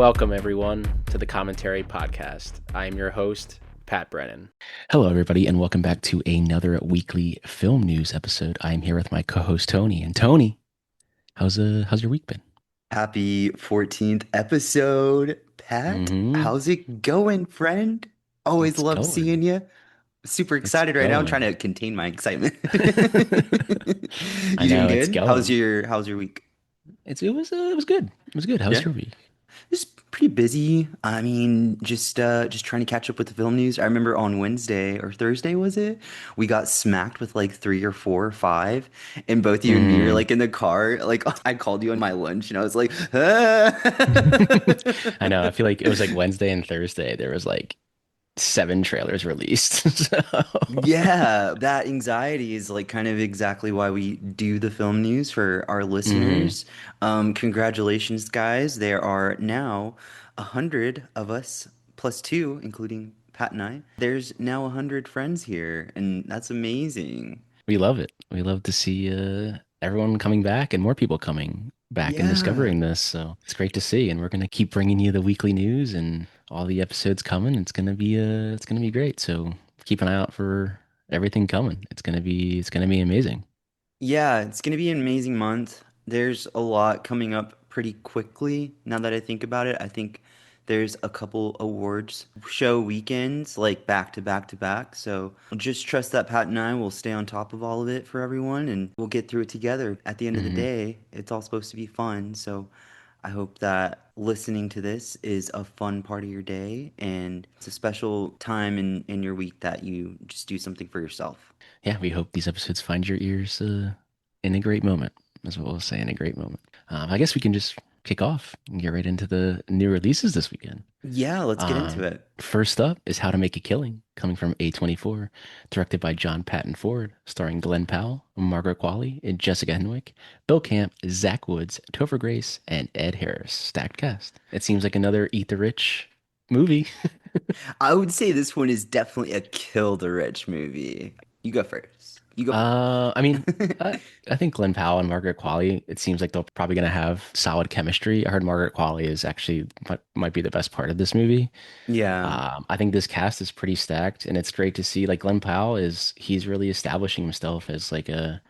Welcome, everyone, to the Commentary Podcast. I am your host, Pat Brennan. Hello, everybody, and welcome back to another weekly film news episode. I am here with my co-host Tony. And Tony, how's your week been? Happy 14th episode, Pat. Hmm. How's it going, friend? Always It's love going. seeing you. Super It's excited right now. I'm trying going. to contain my excitement. I You doing know it's good? How's going. your week? It was good. It was good. How's Yeah, your week? just pretty busy. I mean, just trying to catch up with the film news. I remember on Wednesday or Thursday was it? We got smacked with like three or four or five, and both you and me were Mm. like in the car. Like I called you on my lunch, and I was like, ah. I know. I feel like it was like Wednesday and Thursday. There was like seven trailers released. So. Yeah, that anxiety is like kind of exactly why we do the film news for our Hmm. listeners. Congratulations, guys. There are now 100 of us, plus two, including Pat and I. There's now 100 friends here, and that's amazing. We love it. We love to see everyone coming back and more people coming back and Yeah. discovering this. So it's great to see. And we're gonna keep bringing you the weekly news and all the episodes coming. It's gonna be great. So keep an eye out for everything coming. It's gonna be amazing. Yeah, it's going to be an amazing month. There's a lot coming up pretty quickly. Now that I think about it, I think there's a couple awards show weekends like back to back to back. So just trust that Pat and I will stay on top of all of it for everyone and we'll get through it together. At the end of the Hmm. day, it's all supposed to be fun. So I hope that listening to this is a fun part of your day and it's a special time in your week that you just do something for yourself. Yeah, we hope these episodes find your ears in a great moment. That's what we'll say, in a great moment. I guess we can just kick off and get right into the new releases this weekend. Yeah, let's get into it. First up is How to Make a Killing, coming from A24, directed by John Patton Ford, starring Glenn Powell, Margaret Qualley, and Jessica Henwick, Bill Camp, Zach Woods, Topher Grace, and Ed Harris. Stacked cast. It seems like another Eat the Rich movie. I would say this one is definitely a kill the rich movie. You go first. You go I mean, first. I think Glenn Powell and Margaret Qualley, it seems like they're probably going to have solid chemistry. I heard Margaret Qualley is actually might be the best part of this movie. Yeah. I think this cast is pretty stacked, and it's great to see. Like Glenn Powell he's really establishing himself as like a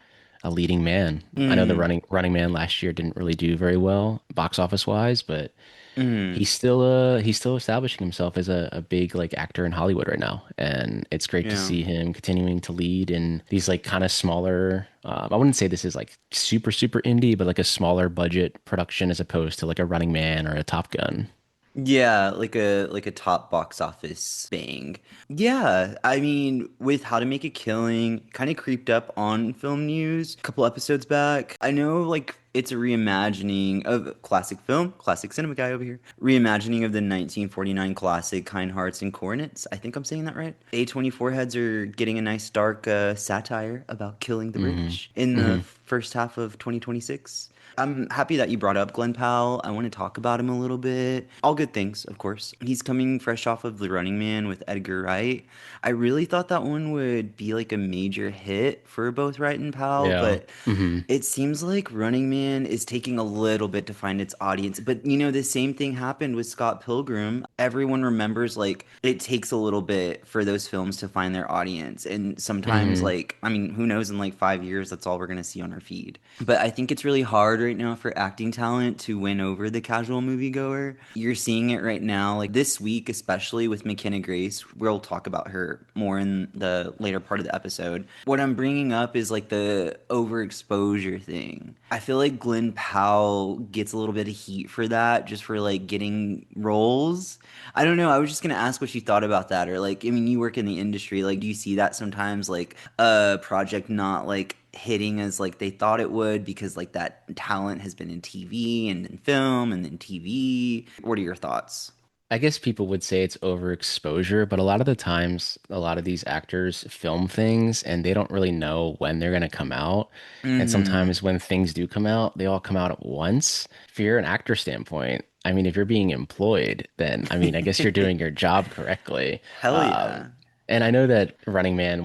leading man. I know the Mm, Running Man last year didn't really do very well box office wise, but mm, he's still establishing himself as a big like actor in Hollywood right now, and it's great to yeah. see him continuing to lead in these like kind of smaller. I wouldn't say this is like super indie, but like a smaller budget production as opposed to like a Running Man or a Top Gun. Yeah, like a top box office bang. Yeah, I mean, with How to Make a Killing, kind of creeped up on film news a couple episodes back. I know like it's a reimagining of classic film, classic cinema guy over here. Reimagining of the 1949 classic Kind Hearts and Coronets. I think I'm saying that right. A24 heads are getting a nice dark satire about killing the Hmm. rich in the Hmm. first half of 2026. I'm happy that you brought up Glenn Powell. I want to talk about him a little bit. All good things, of course. He's coming fresh off of The Running Man with Edgar Wright. I really thought that one would be like a major hit for both Wright and Powell, Yeah. but Hmm. it seems like Running Man is taking a little bit to find its audience. But you know, the same thing happened with Scott Pilgrim. Everyone remembers like it takes a little bit for those films to find their audience. And sometimes, Hmm. like, I mean, who knows, in like 5 years, that's all we're going to see on our feed. But I think it's really hard right now for acting talent to win over the casual moviegoer. You're seeing it right now, like this week, especially with McKenna Grace. We'll talk about her more in the later part of the episode. What I'm bringing up is like the overexposure thing. I feel like Glenn Powell gets a little bit of heat for that, just for like getting roles. I don't know. I was just gonna ask what you thought about that, or like, I mean, you work in the industry. Like, do you see that sometimes, like a project not like hitting as like they thought it would because like that talent has been in TV and in film and then TV? What are your thoughts? I guess people would say it's overexposure, but a lot of the times, a lot of these actors film things and they don't really know when they're going to come out. And Mm-hmm. sometimes when things do come out, they all come out at once. If you're an actor standpoint, I mean, if you're being employed, then I mean, I guess you're doing your job correctly. Hell Um, yeah. And I know that Running Man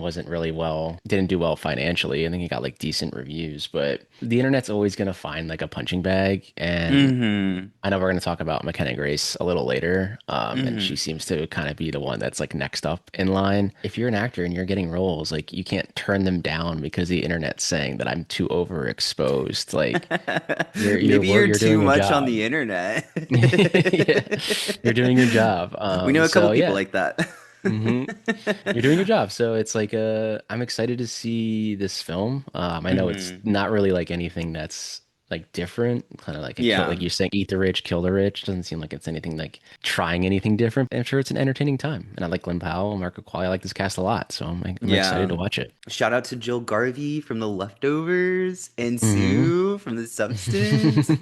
didn't do well financially. I think it got like decent reviews, but the internet's always going to find like a punching bag. And Mm-hmm. I know we're going to talk about McKenna Grace a little later. And she Mm-hmm. seems to kind of be the one that's like next up in line. If you're an actor and you're getting roles, like you can't turn them down because the internet's saying that I'm too overexposed. Like Maybe you're you're doing too your much on job. the internet. Yeah, you're doing your job. We know a couple So people yeah. like that. hmm You're doing your job. So it's like I'm excited to see this film. I know it's Hmm. not really like anything that's like different, kind of like a kill, Yeah. like you're saying, eat the rich, kill the rich. Doesn't seem like it's anything like trying anything different. I'm sure it's an entertaining time, and I like Glenn Powell, Marco Qualley. I like this cast a lot, so I'm excited Yeah. to watch it. Shout out to Jill Garvey from The Leftovers and hmm Sue from The Substance.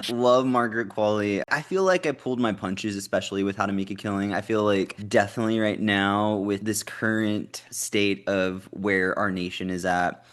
Love Margaret Qualley. I feel like I pulled my punches, especially with How to Make a Killing. I feel like definitely right now, with this current state of where our nation is at,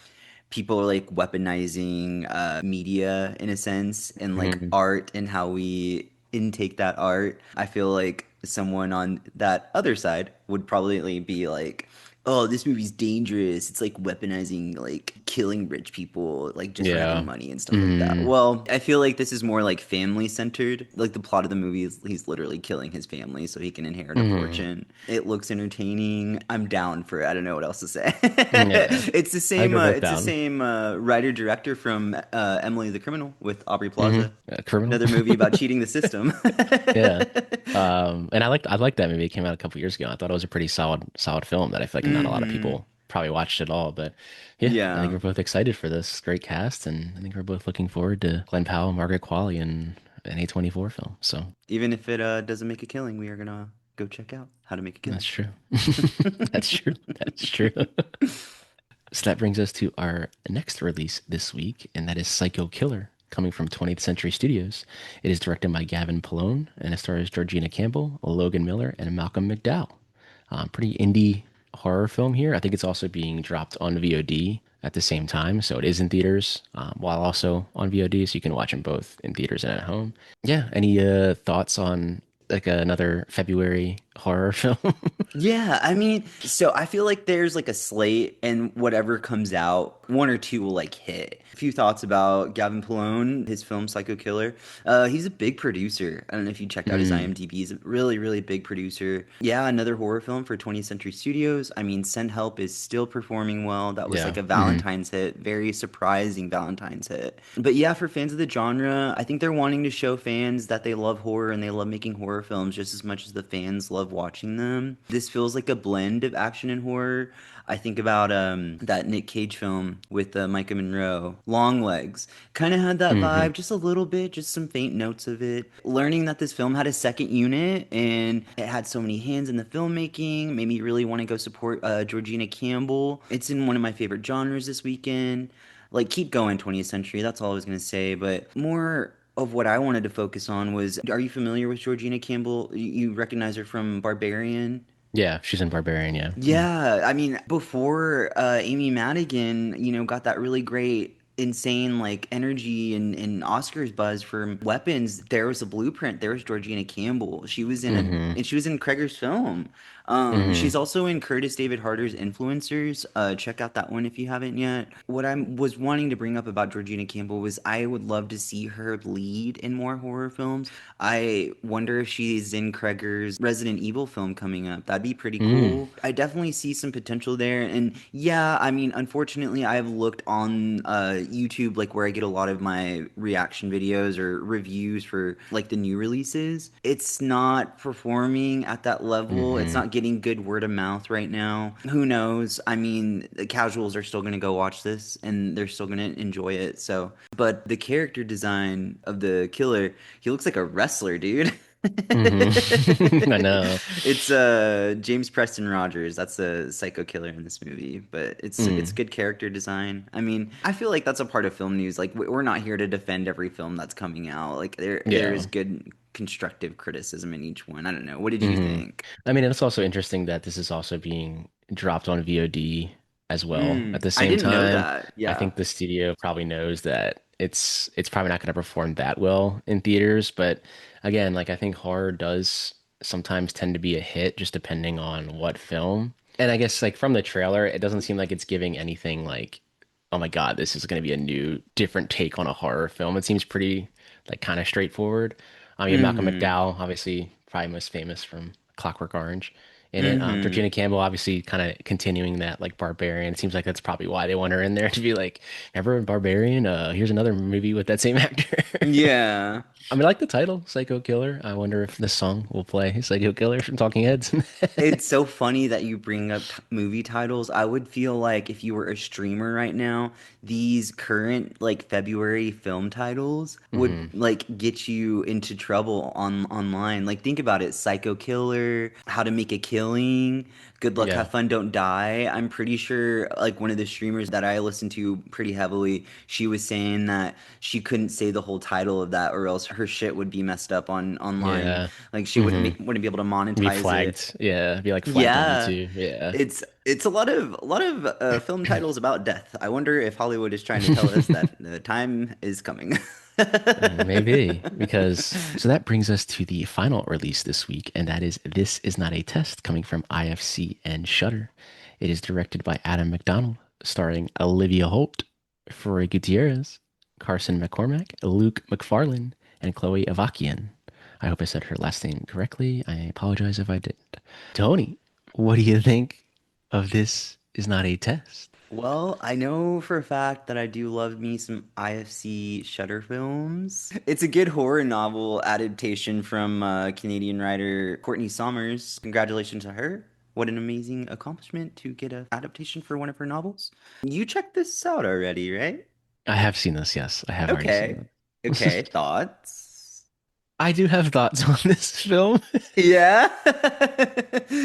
people are like weaponizing media in a sense and like hmm art and how we intake that art. I feel like someone on that other side would probably be like, oh, this movie's dangerous. It's like weaponizing, like killing rich people, like just for having Yeah. money and stuff like that. hmm Well, I feel like this is more like family centered. Like the plot of the movie is he's literally killing his family so he can inherit a hmm fortune. It looks entertaining. I'm down for it. I don't know what else to say. Yeah. It's the I think same. we're both It's the down. same writer director from Emily the Criminal with Aubrey hmm Plaza. Criminal. Another movie about cheating the system. Yeah. And I liked that movie. It came out a couple years ago. I thought it was a pretty solid film that I feel like not a lot of Hmm. people probably watched at all. But yeah, I think Yeah. we're both excited for this great cast, and I think we're both looking forward to Glenn Powell, Margaret Qualley, and an A24 film. So Even if it doesn't make a killing, we are gonna go check out How to Make a that's Killing. true. That's true. That's true. So that brings us to our next release this week, and that is Psycho Killer, coming from 20th Century Studios. It is directed by Gavin Polone, and it stars Georgina Campbell, Logan Miller, and Malcolm McDowell. Pretty indie horror film here. I think it's also being dropped on VOD at the same time, so it is in theaters while also on VOD, so you can watch them both in theaters and at home. Yeah, any thoughts on like another February horror film? Yeah, I mean, so I feel like there's like a slate, and whatever comes out, one or two will like hit. A few thoughts about Gavin Polone, his film Psycho Killer. He's a big producer. I don't know if you checked out his Mm, IMDb. He's a really, really big producer. Yeah, another horror film for 20th Century Studios. I mean, Send Help is still performing well. That was yeah. like a Valentine's hit, very surprising Valentine's hit. But yeah, for fans of the genre, I think they're wanting to show fans that they love horror and they love making horror films just as much as the fans love watching them. This feels like a blend of action and horror. I think about that Nick Cage film with Micah Monroe, Long Legs. Kind of had that hmm vibe, just a little bit, just some faint notes of it. Learning that this film had a second unit and it had so many hands in the filmmaking made me really want to go support Georgina Campbell. It's in one of my favorite genres this weekend. Like, keep going, 20th Century. That's all I was going to say. But more of what I wanted to focus on was, are you familiar with Georgina Campbell? You recognize her from Barbarian? Yeah, she's in Barbarian, yeah. Yeah, I mean, before Amy Madigan, got that really great, insane like energy and Oscars buzz for Weapons, there was a blueprint. There was Georgina Campbell. She was in hmm and she was in Kreger's film. She's hmm also in Curtis David Harder's Influencers. Check out that one if you haven't yet. What I was wanting to bring up about Georgina Campbell was I would love to see her lead in more horror films. I wonder if she's in Kreger's Resident Evil film coming up. That'd be pretty Mm. cool. I definitely see some potential there. And yeah, I mean, unfortunately, I've looked on YouTube, like where I get a lot of my reaction videos or reviews for like the new releases. It's not performing at that level. It's hmm not getting good word of mouth right now. Who knows? I mean, the casuals are still going to go watch this and they're still going to enjoy it. So, but the character design of the killer, he looks like a wrestler, dude. hmm I know. It's James Preston Rogers. That's a psycho killer in this movie, but it's Mm. good character design. I mean, I feel like that's a part of film news. Like we're not here to defend every film that's coming out. Like there is Yeah. good constructive criticism in each one. I don't know. What did you hmm think? I mean, it's also interesting that this is also being dropped on VOD as well. At the I same didn't know time, that. I Yeah. think the studio probably knows that it's probably not going to perform that well in theaters. But again, like I think horror does sometimes tend to be a hit just depending on what film. And I guess like from the trailer, it doesn't seem like it's giving anything like, oh my God, this is going to be a new, different take on a horror film. It seems pretty like kind of straightforward. You have Malcolm Mm-hmm. McDowell, obviously probably most famous from Clockwork Orange in it. Mm-hmm. Georgina Campbell, obviously kind of continuing that like Barbarian. It seems like that's probably why they want her in there to be like, remember Barbarian? Here's another movie with that same actor. Yeah. I mean, I like the title, Psycho Killer. I wonder if this song will play Psycho Killer from Talking Heads. It's so funny that you bring up movie titles. I would feel like if you were a streamer right now, these current like February film titles would hmm like get you into trouble online. Like think about it, Psycho Killer, How to Make a Killing, Good Luck, Yeah. Have Fun, Don't Die. I'm pretty sure like one of the streamers that I listen to pretty heavily, she was saying that she couldn't say the whole title of that or else her shit would be messed up on online. Yeah. Like she hmm wouldn't be able to Be monetize it. flagged. Yeah. Be like flagged on Yeah, YouTube. Yeah. it's a lot of film titles about death. I wonder if Hollywood is trying to tell us that the time is coming. Maybe because so that brings us to the final release this week, and that is This Is Not a Test, coming from IFC and Shudder. It is directed by Adam McDonald, starring Olivia Holt, Troy Gutierrez, Carson McCormack, Luke McFarlane, and Chloe Avakian. I hope I said her last name correctly. I apologize if I didn't. Tony, what do you think of This Is Not a Test? Well, I know for a fact that I do love me some IFC Shutter films. It's a good horror novel adaptation from Canadian writer Courtney Sommers. Congratulations to her. What an amazing accomplishment to get an adaptation for one of her novels. You checked this out already, right? I have seen this, yes. I have already seen Okay. this. Okay, thoughts? I do have thoughts on this film. Yeah.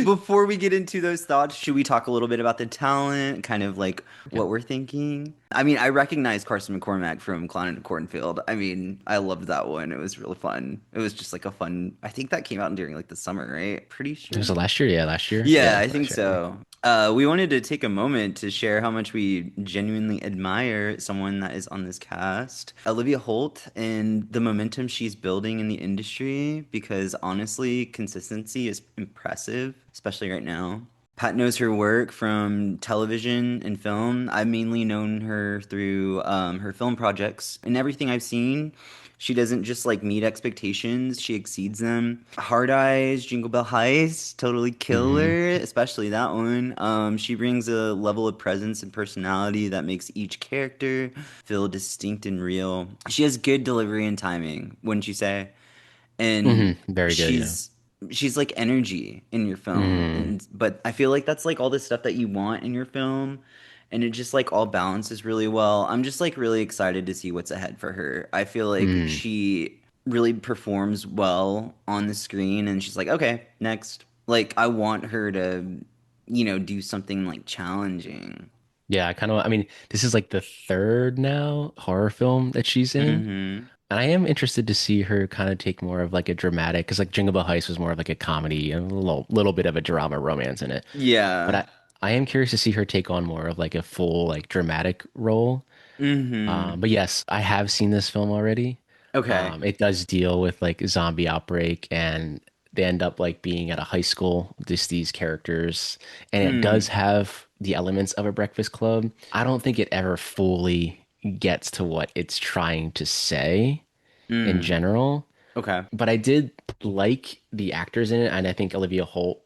Before we get into those thoughts, should we talk a little bit about the talent, kind of like Yeah. what we're thinking? I mean, I recognize Carson McCormack from Clown and Cornfield. I mean, I loved that one. It was really fun. It was just like a fun, I think that came out during like the summer, right? Pretty Was sure. it last year? Yeah, last year. Yeah, Yeah, I think last year. so. We wanted to take a moment to share how much we genuinely admire someone that is on this cast, Olivia Holt, and the momentum she's building in the industry, because honestly, consistency is impressive, especially right now. Pat knows her work from television and film. I've mainly known her through her film projects. And everything I've seen, she doesn't just like meet expectations, she exceeds them. Hard Eyes, Jingle Bell Heist, totally hmm killer, especially that one. She brings a level of presence and personality that makes each character feel distinct and real. She has good delivery and timing, wouldn't you say? And Very good, yeah. she's like energy in your film, hmm and but I feel like that's like all the stuff that you want in your film, and it just like all balances really well. I'm just like really excited to see what's ahead for her. I feel like mm she really performs well on the screen, and she's like, okay, next. Like I want her to, do something like challenging. Yeah, I mean, this is like the third now horror film that she's in. Mm-hmm. And I am interested to see her kind of take more of like a dramatic, because like Jingle Bell Heist was more of like a comedy and a little bit of a drama romance in it. But Yeah. I am curious to see her take on more of like a full like dramatic role. Mm-hmm. But yes, I have seen this film already. Okay. It does deal with like zombie outbreak, and they end up like being at a high school, just these characters, and it does Mm. have the elements of a Breakfast Club. I don't think it ever fully gets to what it's trying to say in Mm. general, Okay. but I did like the actors in it, and I think Olivia Holt,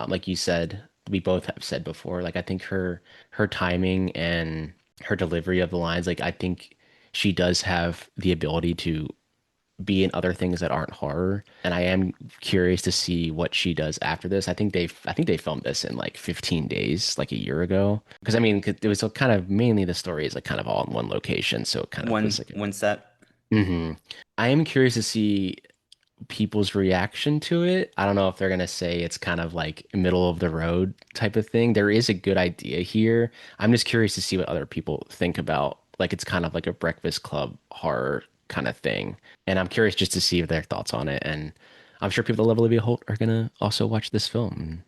like you said, we both have said before, like I think her timing and her delivery of the lines, like I think she does have the ability to be in other things that aren't horror, and I am curious to see what she does after this. I think they filmed this in like 15 daes, like a year ago, because I mean, 'cause it was kind of mainly the story is like kind of all in one location, so it kind of was One like one set. I am curious to see people's reaction to it. I don't know if they're gonna say it's kind of like middle of the road type of thing. There is a good idea here. I'm just curious to see what other people think about. Like it's kind of like a Breakfast Club horror kind of thing. And I'm curious just to see their thoughts on it. And I'm sure people that love Olivia Holt are gonna also watch this film. And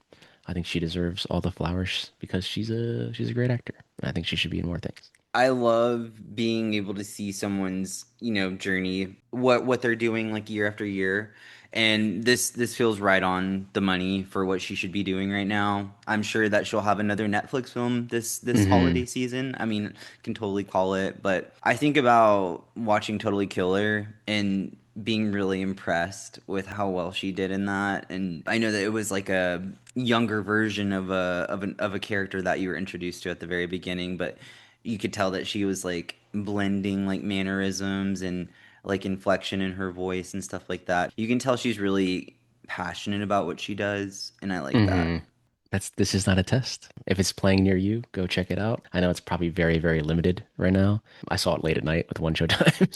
I think she deserves all the flowers because she's a great actor. And I think she should be in more things. I love being able to see someone's, journey, what they're doing like year after year. And this feels right on the money for what she should be doing right now. I'm sure that she'll have another Netflix film this Hmm. holiday season. I mean, can totally call it, but I think about watching Totally Killer and being really impressed with how well she did in that. And I know that it was like a younger version of a character that you were introduced to at the very beginning, but you could tell that she was like blending like mannerisms and like inflection in her voice and stuff like that. You can tell she's really passionate about what she does, and I like that. Hmm. This is not a test. If it's playing near you, go check it out. I know it's probably very, very limited right now. I saw it late at night with one showtime,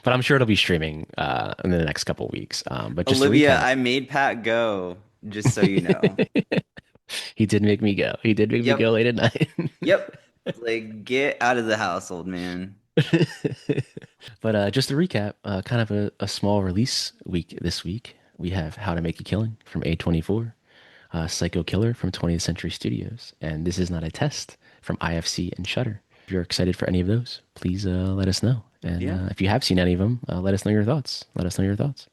but I'm sure it'll be streaming in the next couple weeks. But just to Olivia, recap, I made Pat go, just so you know. he did make me go. He did make me go Yep, late at night. yep. Like, get out of the house, old man. But just to recap, kind of a small release week this week. We have How to Make a Killing from A24, Psycho Killer from 20th Century Studios, and This Is Not a Test from IFC and Shudder. If you're excited for any of those, please let us know. And Yeah. if you have seen any of them, let us know your thoughts. Let us know your thoughts.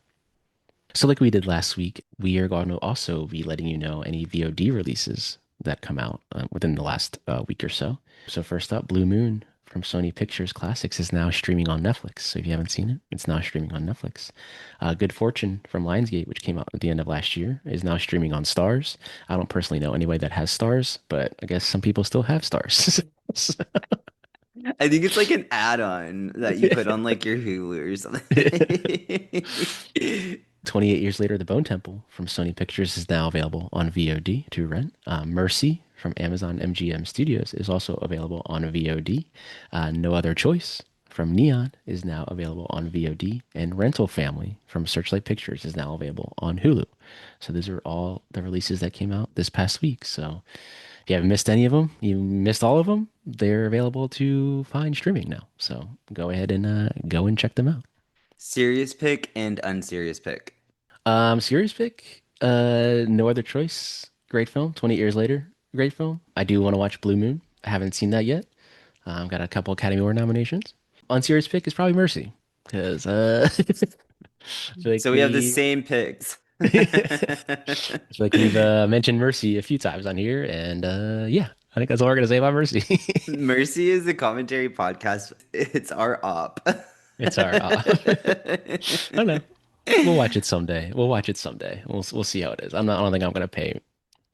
So, like we did last week, we are going to also be letting you know any VOD releases that come out within the last week or so. So, first up, Blue Moon from Sony Pictures Classics is now streaming on Netflix. So, if you haven't seen it, it's now streaming on Netflix. Good Fortune from Lionsgate, which came out at the end of last year, is now streaming on Stars. I don't personally know anybody that has Stars, but I guess some people still have Stars. I think it's like an add-on that you put on like your Hulu or something. 28 years later, The Bone Temple from Sony Pictures is now available on VOD to rent. Mercy from Amazon MGM Studios is also available on VOD. No Other Choice from Neon is now available on VOD. And Rental Family from Searchlight Pictures is now available on Hulu. So these are all the releases that came out this past week. So if you haven't missed any of them, you missed all of them, they're available to find streaming now. So go ahead and go and check them out. Serious pick and unserious pick. Serious pick. No Other Choice. Great film. 20 years later. Great film. I do want to watch Blue Moon. I haven't seen that yet. Got a couple Academy Award nominations. Unserious pick is probably Mercy because I feel like So we have the we same picks. I feel like we've mentioned Mercy a few times on here, and yeah, I think that's all we're gonna say about Mercy. Mercy is a commentary podcast. It's our op. It's our I don't know. We'll watch it someday. We'll watch it someday. We'll see how it is. I don't think I'm gonna pay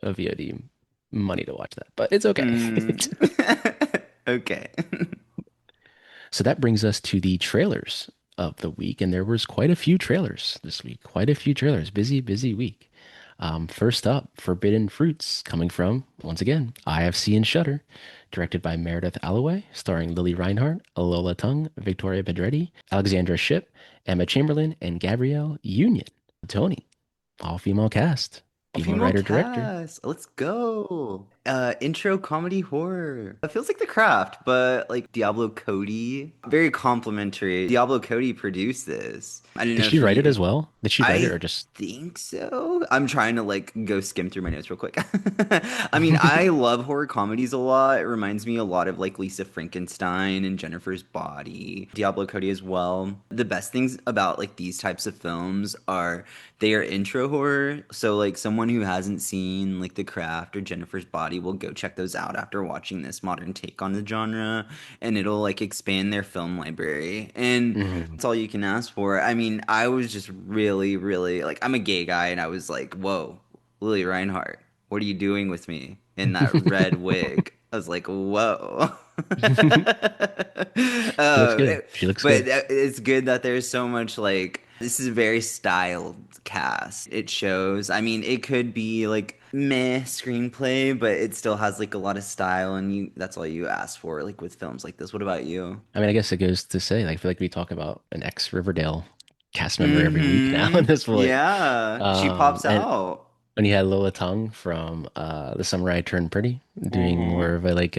a VOD money to watch that, but it's okay. Mm. Okay. So that brings us to the trailers of the week, and there was quite a few trailers this week. Quite a few trailers. Busy, busy week. First up, Forbidden Fruits, coming from, once again, IFC and Shudder, directed by Meredith Allaway, starring Lily Reinhart, Lola Tung, Victoria Pedretti, Alexandra Shipp, Emma Chamberlain, and Gabrielle Union. Tony, all-female cast, A female female writer-director. cast. Let's go. Intro comedy horror. It feels like The Craft, but like Diablo Cody. Very complimentary. Diablo Cody produced this. I don't Did know she if write it you. as well? Did she write it I or just... think so. I'm trying to like go skim through my notes real quick. I mean, I love horror comedies a lot. It reminds me a lot of like Lisa Frankenstein and Jennifer's Body, Diablo Cody as well. The best things about like these types of films are they are intro horror. So like someone who hasn't seen like The Craft or Jennifer's Body will go check those out after watching this modern take on the genre, and it'll like expand their film library. And Mhm. that's all you can ask for. I mean, I was just really, really like, I'm a gay guy, and I was like, whoa, Lily Reinhart, what are you doing with me in that red wig? I was like, whoa. She looks good. It- She looks but good. it's good that there's so much like, this is a very styled cast. It shows, I mean, it could be like meh screenplay, but it still has like a lot of style, and that's all you ask for, like with films like this. What about you? I mean, I guess it goes to say, like, I feel like we talk about an ex-Riverdale cast member every week now Mm-hmm. at this point. Yeah, she pops And out. when you had Lola Tongue from The Summer I Turned Pretty, doing more Mm-hmm. of a like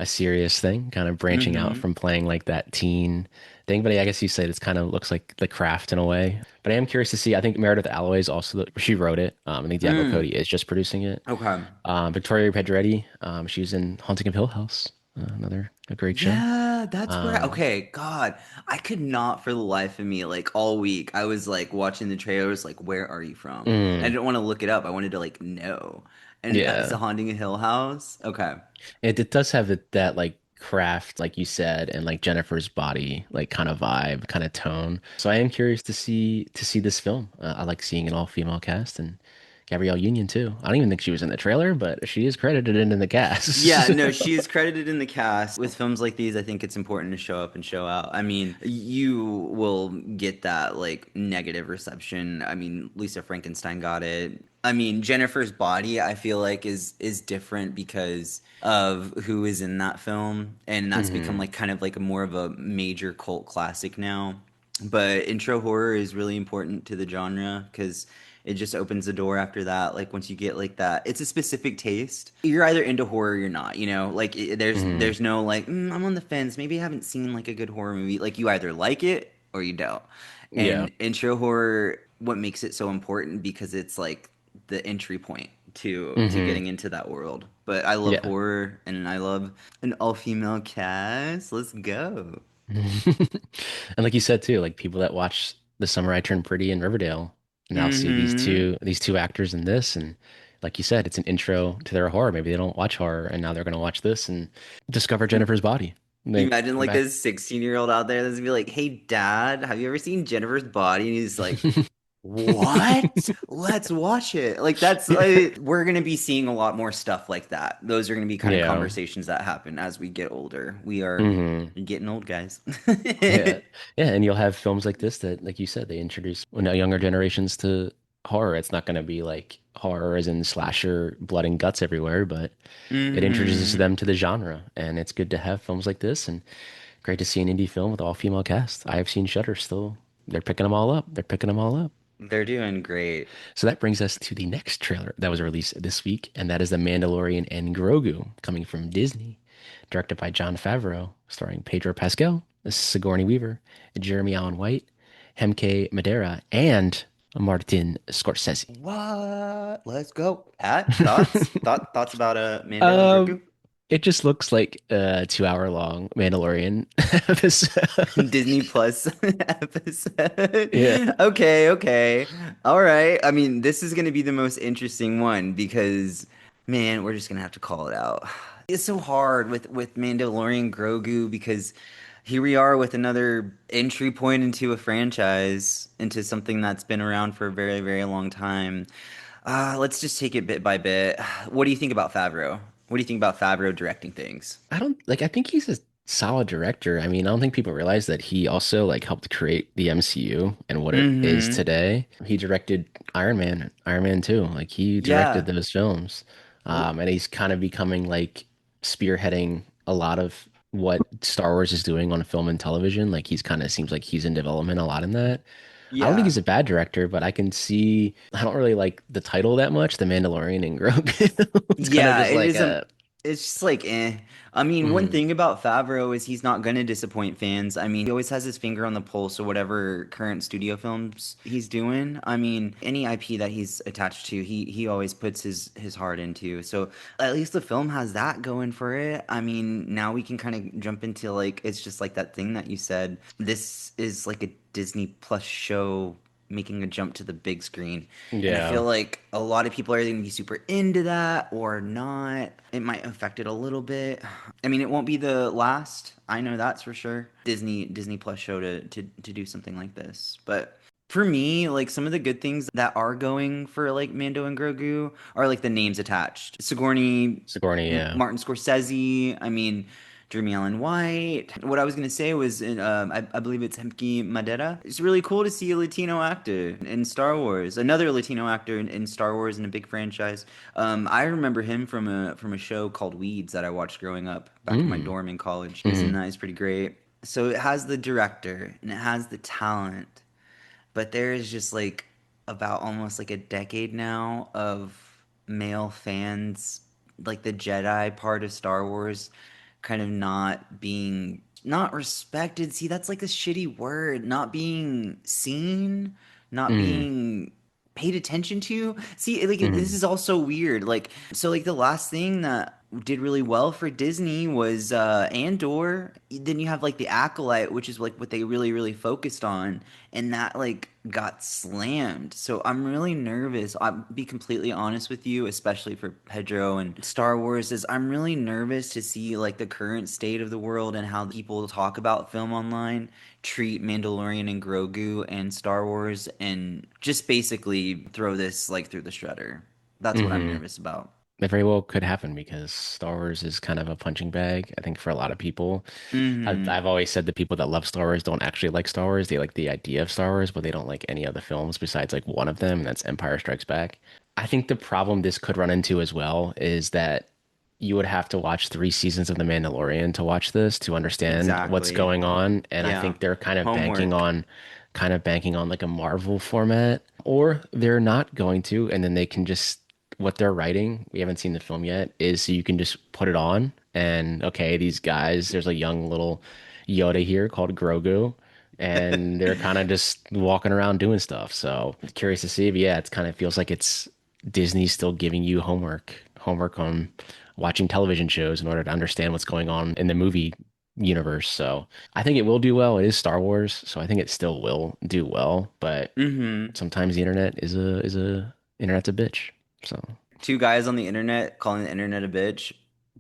a serious thing, kind of branching out Mm-hmm. from playing like that teen thing. But I guess you said it's kind of looks like The Craft in a way. But I am curious to see. I think Meredith Alloway is also she wrote it. I think Diablo Mm. Cody is just producing it. Okay. Victoria Pedretti, she was in Haunting of Hill House, another a great show. Yeah, that's where. Um, Okay, God, I could not for the life of me, like all week, I was like watching the trailers, like, where are you from? I mm, didn't want to look it up. I wanted to like know. And that's the yeah. Haunting of Hill House. Okay. It does have that like craft, like you said, and like Jennifer's body, like kind of vibe, kind of tone. So I am curious to see this film. I like seeing an all female cast and Gabrielle Union too. I don't even think she was in the trailer, but she is credited in the Yeah, cast. no, she is credited in the cast. With films like these, I think it's important to show up and show out. I mean, you will get that like negative reception. I mean, Lisa Frankenstein got it. I mean, Jennifer's Body, I feel like is different because of who is in that film, and that's become hmm like kind of like a more of a major cult classic now. But intro horror is really important to the genre because it just opens the door after that. Like once you get like that, it's a specific taste. You're either into horror or you're not. You know, like hmm there's no like I'm on the fence. Maybe I haven't seen like a good horror movie. Like you either like it or you don't. Yeah. And intro horror, what makes it so important because it's like the entry point to hmm getting into that world. But I love Yeah. horror and I love an all female cast. Let's go. And like you said too, like people that watch The Summer I Turned Pretty in Riverdale now see Mm-hmm. these two actors in this, and like you said, it's an intro to their horror. Maybe they don't watch horror, and now they're gonna watch this and discover Jennifer's body. They Imagine come like back. a 16-year-old out there that's gonna be like, "Hey, Dad, have you ever seen Jennifer's Body?" And he's like, "What? Let's watch it." Like that's we're gonna be seeing a lot more stuff like that. Those are gonna be kind of Yeah. conversations that happen as we get older. We are hmm getting old, guys. Yeah. Yeah, and you'll have films like this that, like you said, they introduce younger generations to horror. It's not gonna be like horror as in slasher, blood and guts everywhere, but it introduces Hmm. them to the genre, and it's good to have films like this and great to see an indie film with all female cast. I have seen Shudder still. They're picking them all up. They're picking them all up. They're doing great. So that brings us to the next trailer that was released this week, and that is The Mandalorian and Grogu, coming from Disney, directed by Jon Favreau, starring Pedro Pascal, Sigourney Weaver, Jeremy Allen White, Hemke Madera, and Martin Scorsese. What? Let's go. Pat, thoughts? Thoughts about Mando and Um, Grogu? it just looks like a 2 hour long Mandalorian episode. Disney Plus episode. Yeah. Okay, okay. All right. I mean, this is going to be the most interesting one because, man, we're just going to have to call it out. It's so hard with Mandalorian Grogu because here we are with another entry point into a franchise, into something that's been around for a very, very long time. Let's just take it bit by bit. What do you think about Favreau? What do you think about Favreau directing things? I don't like I think he's a solid director. I mean, I don't think people realize that he also like helped create the MCU and what it is Mm-hmm. today. He directed Iron Man 2. Like he directed Yeah. those films. Well, And he's kind of becoming like spearheading a lot of what Star Wars is doing on film and television. Like he's kind of seems like he's in development a lot in that. I don't think yeah. he's a bad director, but I can see I don't really like the title that much, The Mandalorian and Grogu. It's kind of Yeah, just it like is a it's just like eh. I mean, one mm, thing about Favreau is he's not gonna disappoint fans. I mean, he always has his finger on the pulse of whatever current studio films he's doing. I mean, any IP that he's attached to, he always puts his heart into. So at least the film has that going for it. I mean, now we can kind of jump into like it's just like that thing that you said. This is like a Disney Plus show making a jump to the big screen. And I feel yeah. like a lot of people are going to be super into that or not. It might affect it a little bit. I mean, it won't be the last. I know that's for sure. Disney Plus show to do something like this. But for me, like some of the good things that are going for like Mando and Grogu are like the names attached. Sigourney, Sigourney, yeah. Martin Scorsese. I mean, Jeremy Allen White. What I was gonna say was, I believe it's Hemke Madera. It's really cool to see a Latino actor in Star Wars, another Latino actor in Star Wars in a big franchise. I remember him from a show called Weeds that I watched growing up back in my Mm. dorm in college. He was in hmm that. He's pretty great. So it has the director and it has the talent, but there is just like about almost like a decade now of male fans, like the Jedi part of Star Wars kind of not respected. See, that's like a shitty word. Not being seen, not Mm, being paid attention to. See, like this mm, is also weird. Like so like the last thing that did really well for Disney was Andor. Then you have like the Acolyte, which is like what they really focused on, and that like got slammed. So I'm really nervous. I'll be completely honest with you, especially for Pedro and Star Wars, is I'm really nervous to see like the current state of the world and how people talk about film online treat Mandalorian and Grogu and Star Wars and just basically throw this like through the shredder. That's what I'm mm. nervous about. That very well could happen because Star Wars is kind of a punching bag, I think, for a lot of people. Hmm. I've always said the people that love Star Wars don't actually like Star Wars. They like the idea of Star Wars, but they don't like any other films besides like one of them, and that's Empire Strikes Back. I think the problem this could run into as well is that you would have to watch 3 seasons of The Mandalorian to watch this to understand what's Exactly. going on. And I Yeah. think they're Homework. kind of banking on like a Marvel format, or they're not going to, and then they can just what they're writing, we haven't seen the film yet, is so you can just put it on and okay, these guys, there's a young little Yoda here called Grogu, and they're kind of just walking around doing stuff. So curious to see, but yeah, it's kind of feels like it's Disney's still giving you homework on watching television shows in order to understand what's going on in the movie universe. So I think it will do well. It is Star Wars, so I think it still will do well. But Hmm. sometimes the internet is a internet's a bitch. So Two guys on the internet calling the internet a bitch.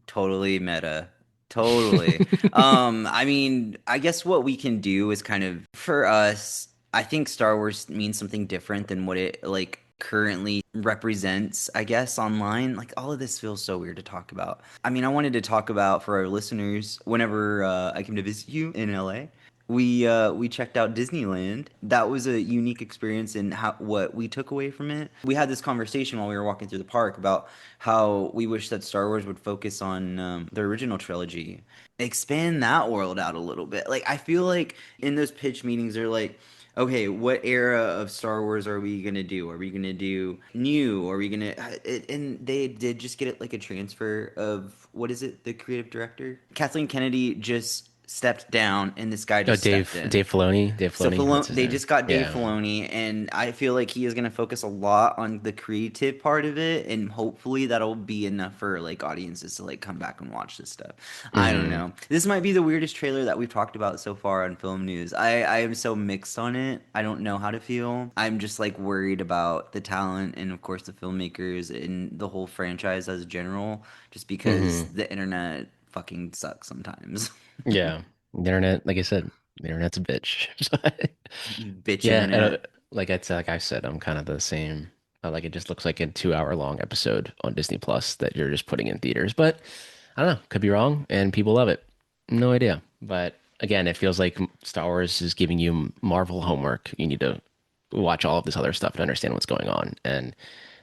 Totally meta. Totally. I mean, I guess what we can do is kind of for us, I think Star Wars means something different than what it like currently represents, I guess, online. Like all of this feels so weird to talk about. I mean, I wanted to talk about for our listeners whenever I came to visit you in LA. We checked out Disneyland. That was a unique experience in how what we took away from it. We had this conversation while we were walking through the park about how we wish that Star Wars would focus on the original trilogy, expand that world out a little bit. Like I feel like in those pitch meetings, they're like, okay, what era of Star Wars are we gonna do? Are we gonna do new? Are we gonna? And they did just get it like a transfer of what is it? The creative director, Kathleen Kennedy, just stepped down, and this guy oh, just stepped in. Dave So Filoni, that's his They name. just got Dave Yeah. Filoni, and I feel like he is going to focus a lot on the creative part of it, and hopefully that'll be enough for like audiences to like come back and watch this stuff. I don't Hmm. know. This might be the weirdest trailer that we've talked about so far on film news. I am so mixed on it. I don't know how to feel. I'm just like worried about the talent and of course the filmmakers and the whole franchise as general, just because Hmm. the internet fucking sucks sometimes. Yeah. The internet, like I said, the internet's a bitch. Bitch Yeah, internet. like I said, I'm kind of the same. Like it just looks like a 2 hour long episode on Disney Plus that you're just putting in theaters. But I don't know, could be wrong, and people love it. No idea. But again, it feels like Star Wars is giving you Marvel homework. You need to watch all of this other stuff to understand what's going on, and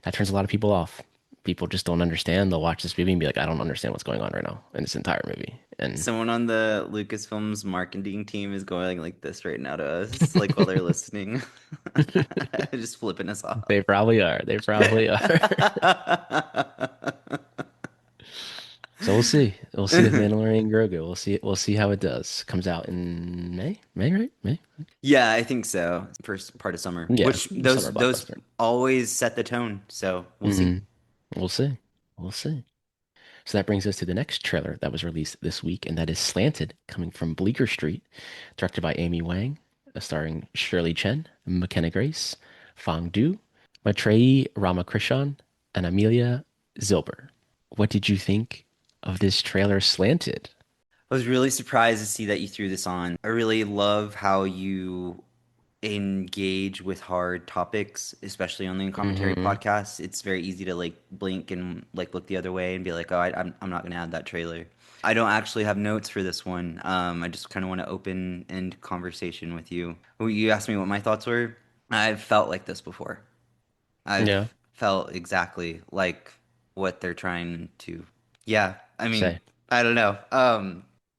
that turns a lot of people off. People just don't understand. They'll watch this movie and be like, I don't understand what's going on right now in this entire movie. And Someone on the Lucasfilms marketing team is going like this right now to us, like while they're listening, just flipping us off. they probably are. They probably are. So we'll see. We'll see with Mandalorian and Grogu. We'll see. We'll see how it does. Comes out in May. May, right? May. Yeah, I think so. First part of summer, Yeah, which summer those blockbuster. always set the tone. So we'll see. Hmm. We'll see. We'll see. So that brings us to the next trailer that was released this week, and that is Slanted, coming from Bleecker Street, directed by Amy Wang, starring Shirley Chen, McKenna Grace, Fang Du, Maitreyi Ramakrishnan, and Amelia Zilber. What did you think of this trailer, Slanted? I was really surprised to see that you threw this on. I really love how you engage with hard topics, especially on the commentary Hmm. podcast. It's very easy to like blink and like look the other way and be like, "Oh, I'm not gonna add that trailer." I don't actually have notes for this one. I just kind of want to open end conversation with you. You asked me what my thoughts were. I've felt like this before. Yeah. I've felt exactly like what they're trying to. Yeah, I mean, Say. I don't know.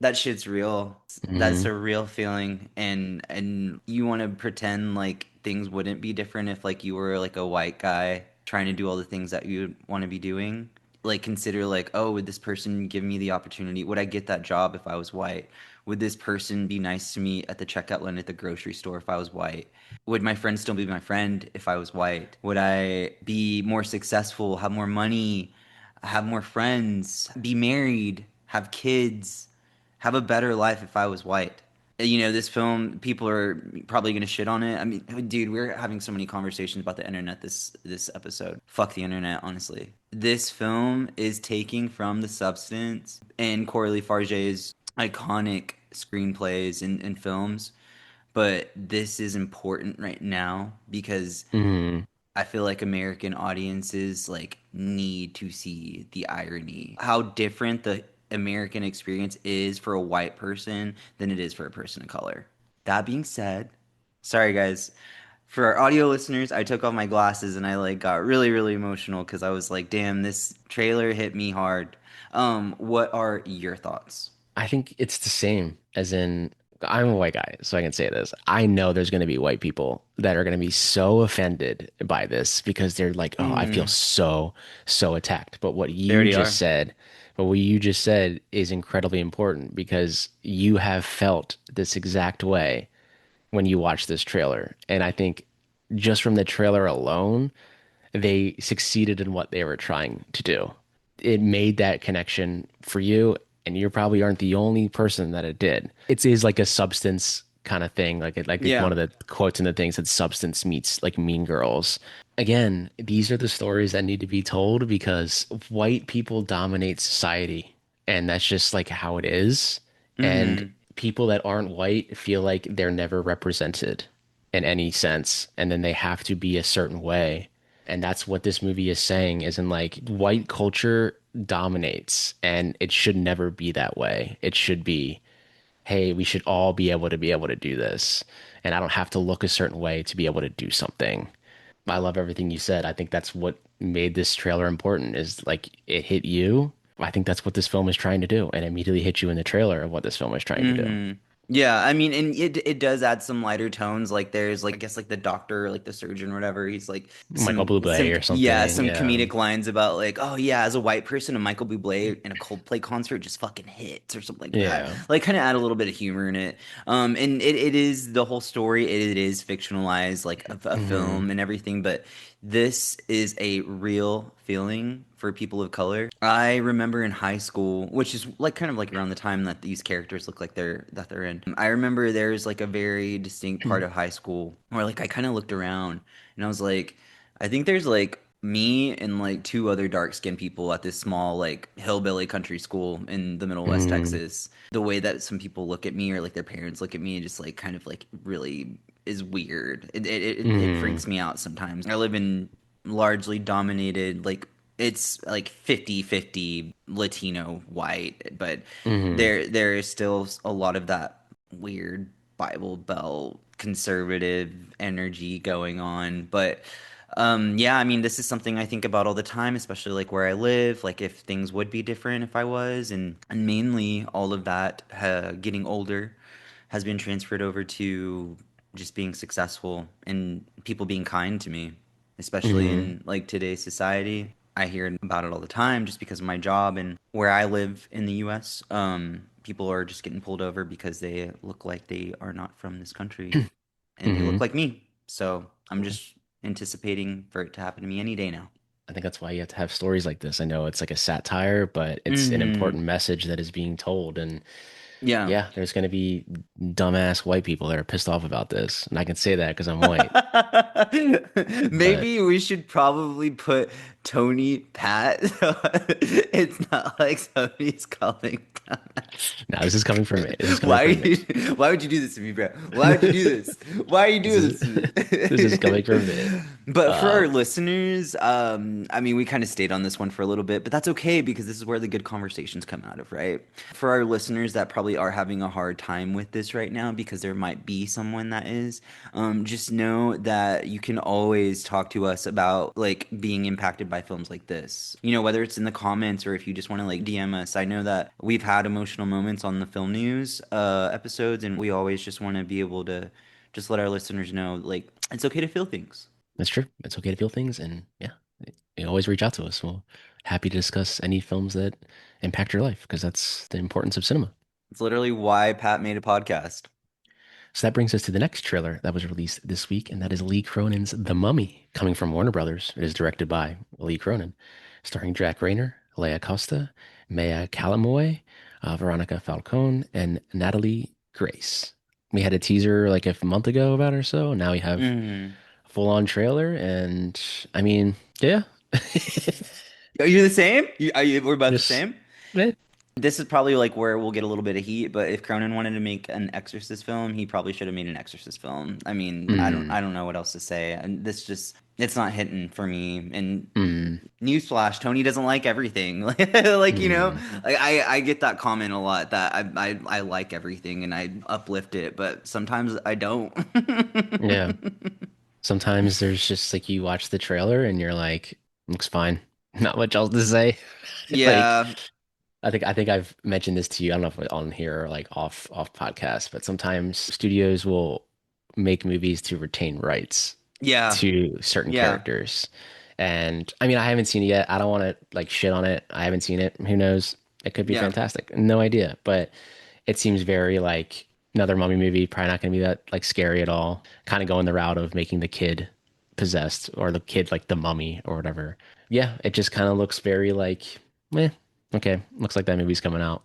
That shit's real. That's Hmm. a real feeling, and you want to pretend like things wouldn't be different if like you were like a white guy trying to do all the things that you want to be doing. like consider like, oh, would this person give me the opportunity? Would I get that job if I was white? Would this person be nice to me at the checkout line at the grocery store if I was white? Would my friend still be my friend if I was white? Would I be more successful, have more money, have more friends, be married, have kids, have a better life if I was white? You know, this film, people are probably going to shit on it. I mean, dude, we're having so many conversations about the internet this episode. Fuck the internet, honestly. This film is taking from the substance and Coralie Farge's iconic screenplays and films, but this is important right now because Hmm. I feel like American audiences like need to see the irony. How different the American experience is for a white person than it is for a person of color. That being said, sorry guys. For our audio listeners, I took off my glasses and I like got really, really emotional because I was like, damn, this trailer hit me hard. What are your thoughts? I think it's the same as in I'm a white guy, so I can say this. I know there's going to be white people that are going to be so offended by this because they're like, "Oh, I feel Mm, so attacked." they already are. But what you just said is incredibly important because you have felt this exact way when you watch this trailer. And I think just from the trailer alone, they succeeded in what they were trying to do. It made that connection for you, and you probably aren't the only person that it did. It is like a substance kind of thing, one Yeah. of the quotes in the things that substance meets like Mean Girls. Again, these are the stories that need to be told because white people dominate society, and that's just like how it is. And Mm-hmm. people that aren't white feel like they're never represented in any sense, and then they have to be a certain way. And that's what this movie is saying, is in like white culture dominates, and it should never be that way. It should be, hey, we should all be able to do this. And I don't have to look a certain way to be able to do something. I love everything you said. I think that's what made this trailer important, is like it hit you. I think that's what this film is trying to do, and immediately hit you in the trailer of what this film is trying to do. Mm-hmm. Yeah, I mean, and it does add some lighter tones. Like there's like I guess like the doctor, like the surgeon or whatever. He's like Michael Bublé or something. some Yeah. comedic lines about like, oh yeah, as a white person, a Michael Bublé in a Coldplay concert just fucking hits or something like that. Yeah. Like kind of add a little bit of humor in it. And it is the whole story. It is fictionalized, like a Hmm. film and everything, but this is a real feeling for people of color. I remember in high school, which is like kind of like around the time that these characters look like they're in. I remember there's like a very distinct part of high school where like I kind of looked around and I was like, I think there's like me and like two other dark skinned people at this small like hillbilly country school in the middle west Hmm. Texas. The way that some people look at me or like their parents look at me just like kind of like really is weird. It Hmm. freaks me out sometimes. I live in largely dominated like it's like 50-50 Latino white, but Hmm. there is still a lot of that weird Bible Belt conservative energy going on. But yeah, I mean, this is something I think about all the time, especially like where I live, like if things would be different if I was, and mainly all of that getting older has been transferred over to just being successful and people being kind to me, especially Hmm. in like today's society. I hear about it all the time just because of my job and where I live in the US. People are just getting pulled over because they look like they are not from this country and they Hmm. look like me. So I'm just anticipating for it to happen to me any day now. I think that's why you have to have stories like this. I know it's like a satire, but it's an Hmm. important message that is being told. And Yeah. yeah, there's going to be dumbass white people that are pissed off about this. And I can say that because I'm white. But Maybe we should probably put Tony Pat. It's not like somebody's calling us. now this is coming from me. This is coming Why are from me. you, why would you do this to me, bro? Why would you do this? Why are you This doing is this to this is coming me? from me. But for Uh, our listeners, I mean, we kind of stayed on this one for a little bit, but that's okay because this is where the good conversations come out of, right? For our listeners that probably are having a hard time with this right now because there might be someone that is, just know that you can always talk to us about like being impacted by films like this. You know, whether it's in the comments or if you just want to like DM us. I know that we've had emotional moments on the film news episodes, and we always just want to be able to just let our listeners know like it's okay to feel things. that's true. It's okay to feel things, and yeah, you always reach out to us. We'll happy to discuss any films that impact your life because that's the importance of cinema. It's literally why Pat made a podcast. So that brings us to the next trailer that was released this week, and that is Lee Cronin's The Mummy, coming from Warner Brothers. It is directed by Lee Cronin, starring Jack Rayner, Leia Costa, Maya Calamoy, Veronica Falcone, and Natalie Grace. We had a teaser like a month ago about it or so. Now we have Hmm. a full-on trailer, and I mean, yeah, Are you the same? We're about the just same? eh. This is probably like where we'll get a little bit of heat, but if Cronin wanted to make an Exorcist film, he probably should have made an Exorcist film. I mean, Mm, I don't know what else to say. And this just it's not hitting for me. And mm, newsflash, Tony doesn't like everything. Like, mm. like I get that comment a lot that I like everything and I uplift it, but sometimes I don't. Yeah. Sometimes there's just like you watch the trailer and you're like, looks fine. Not much else to say. Like Yeah. I think I've mentioned this to you. I don't know if on here or like off podcast, but sometimes studios will make movies to retain rights Yeah. to certain Yeah. characters. And I mean, I haven't seen it yet. I don't want to like shit on it. I haven't seen it. Who knows? It could be Yeah. fantastic. No idea. But it seems very like another mummy movie, probably not going to be that like scary at all. Kind of going the route of making the kid possessed or the kid like the mummy or whatever. Yeah, it just kind of looks very like, eh, okay, looks like that movie's coming out.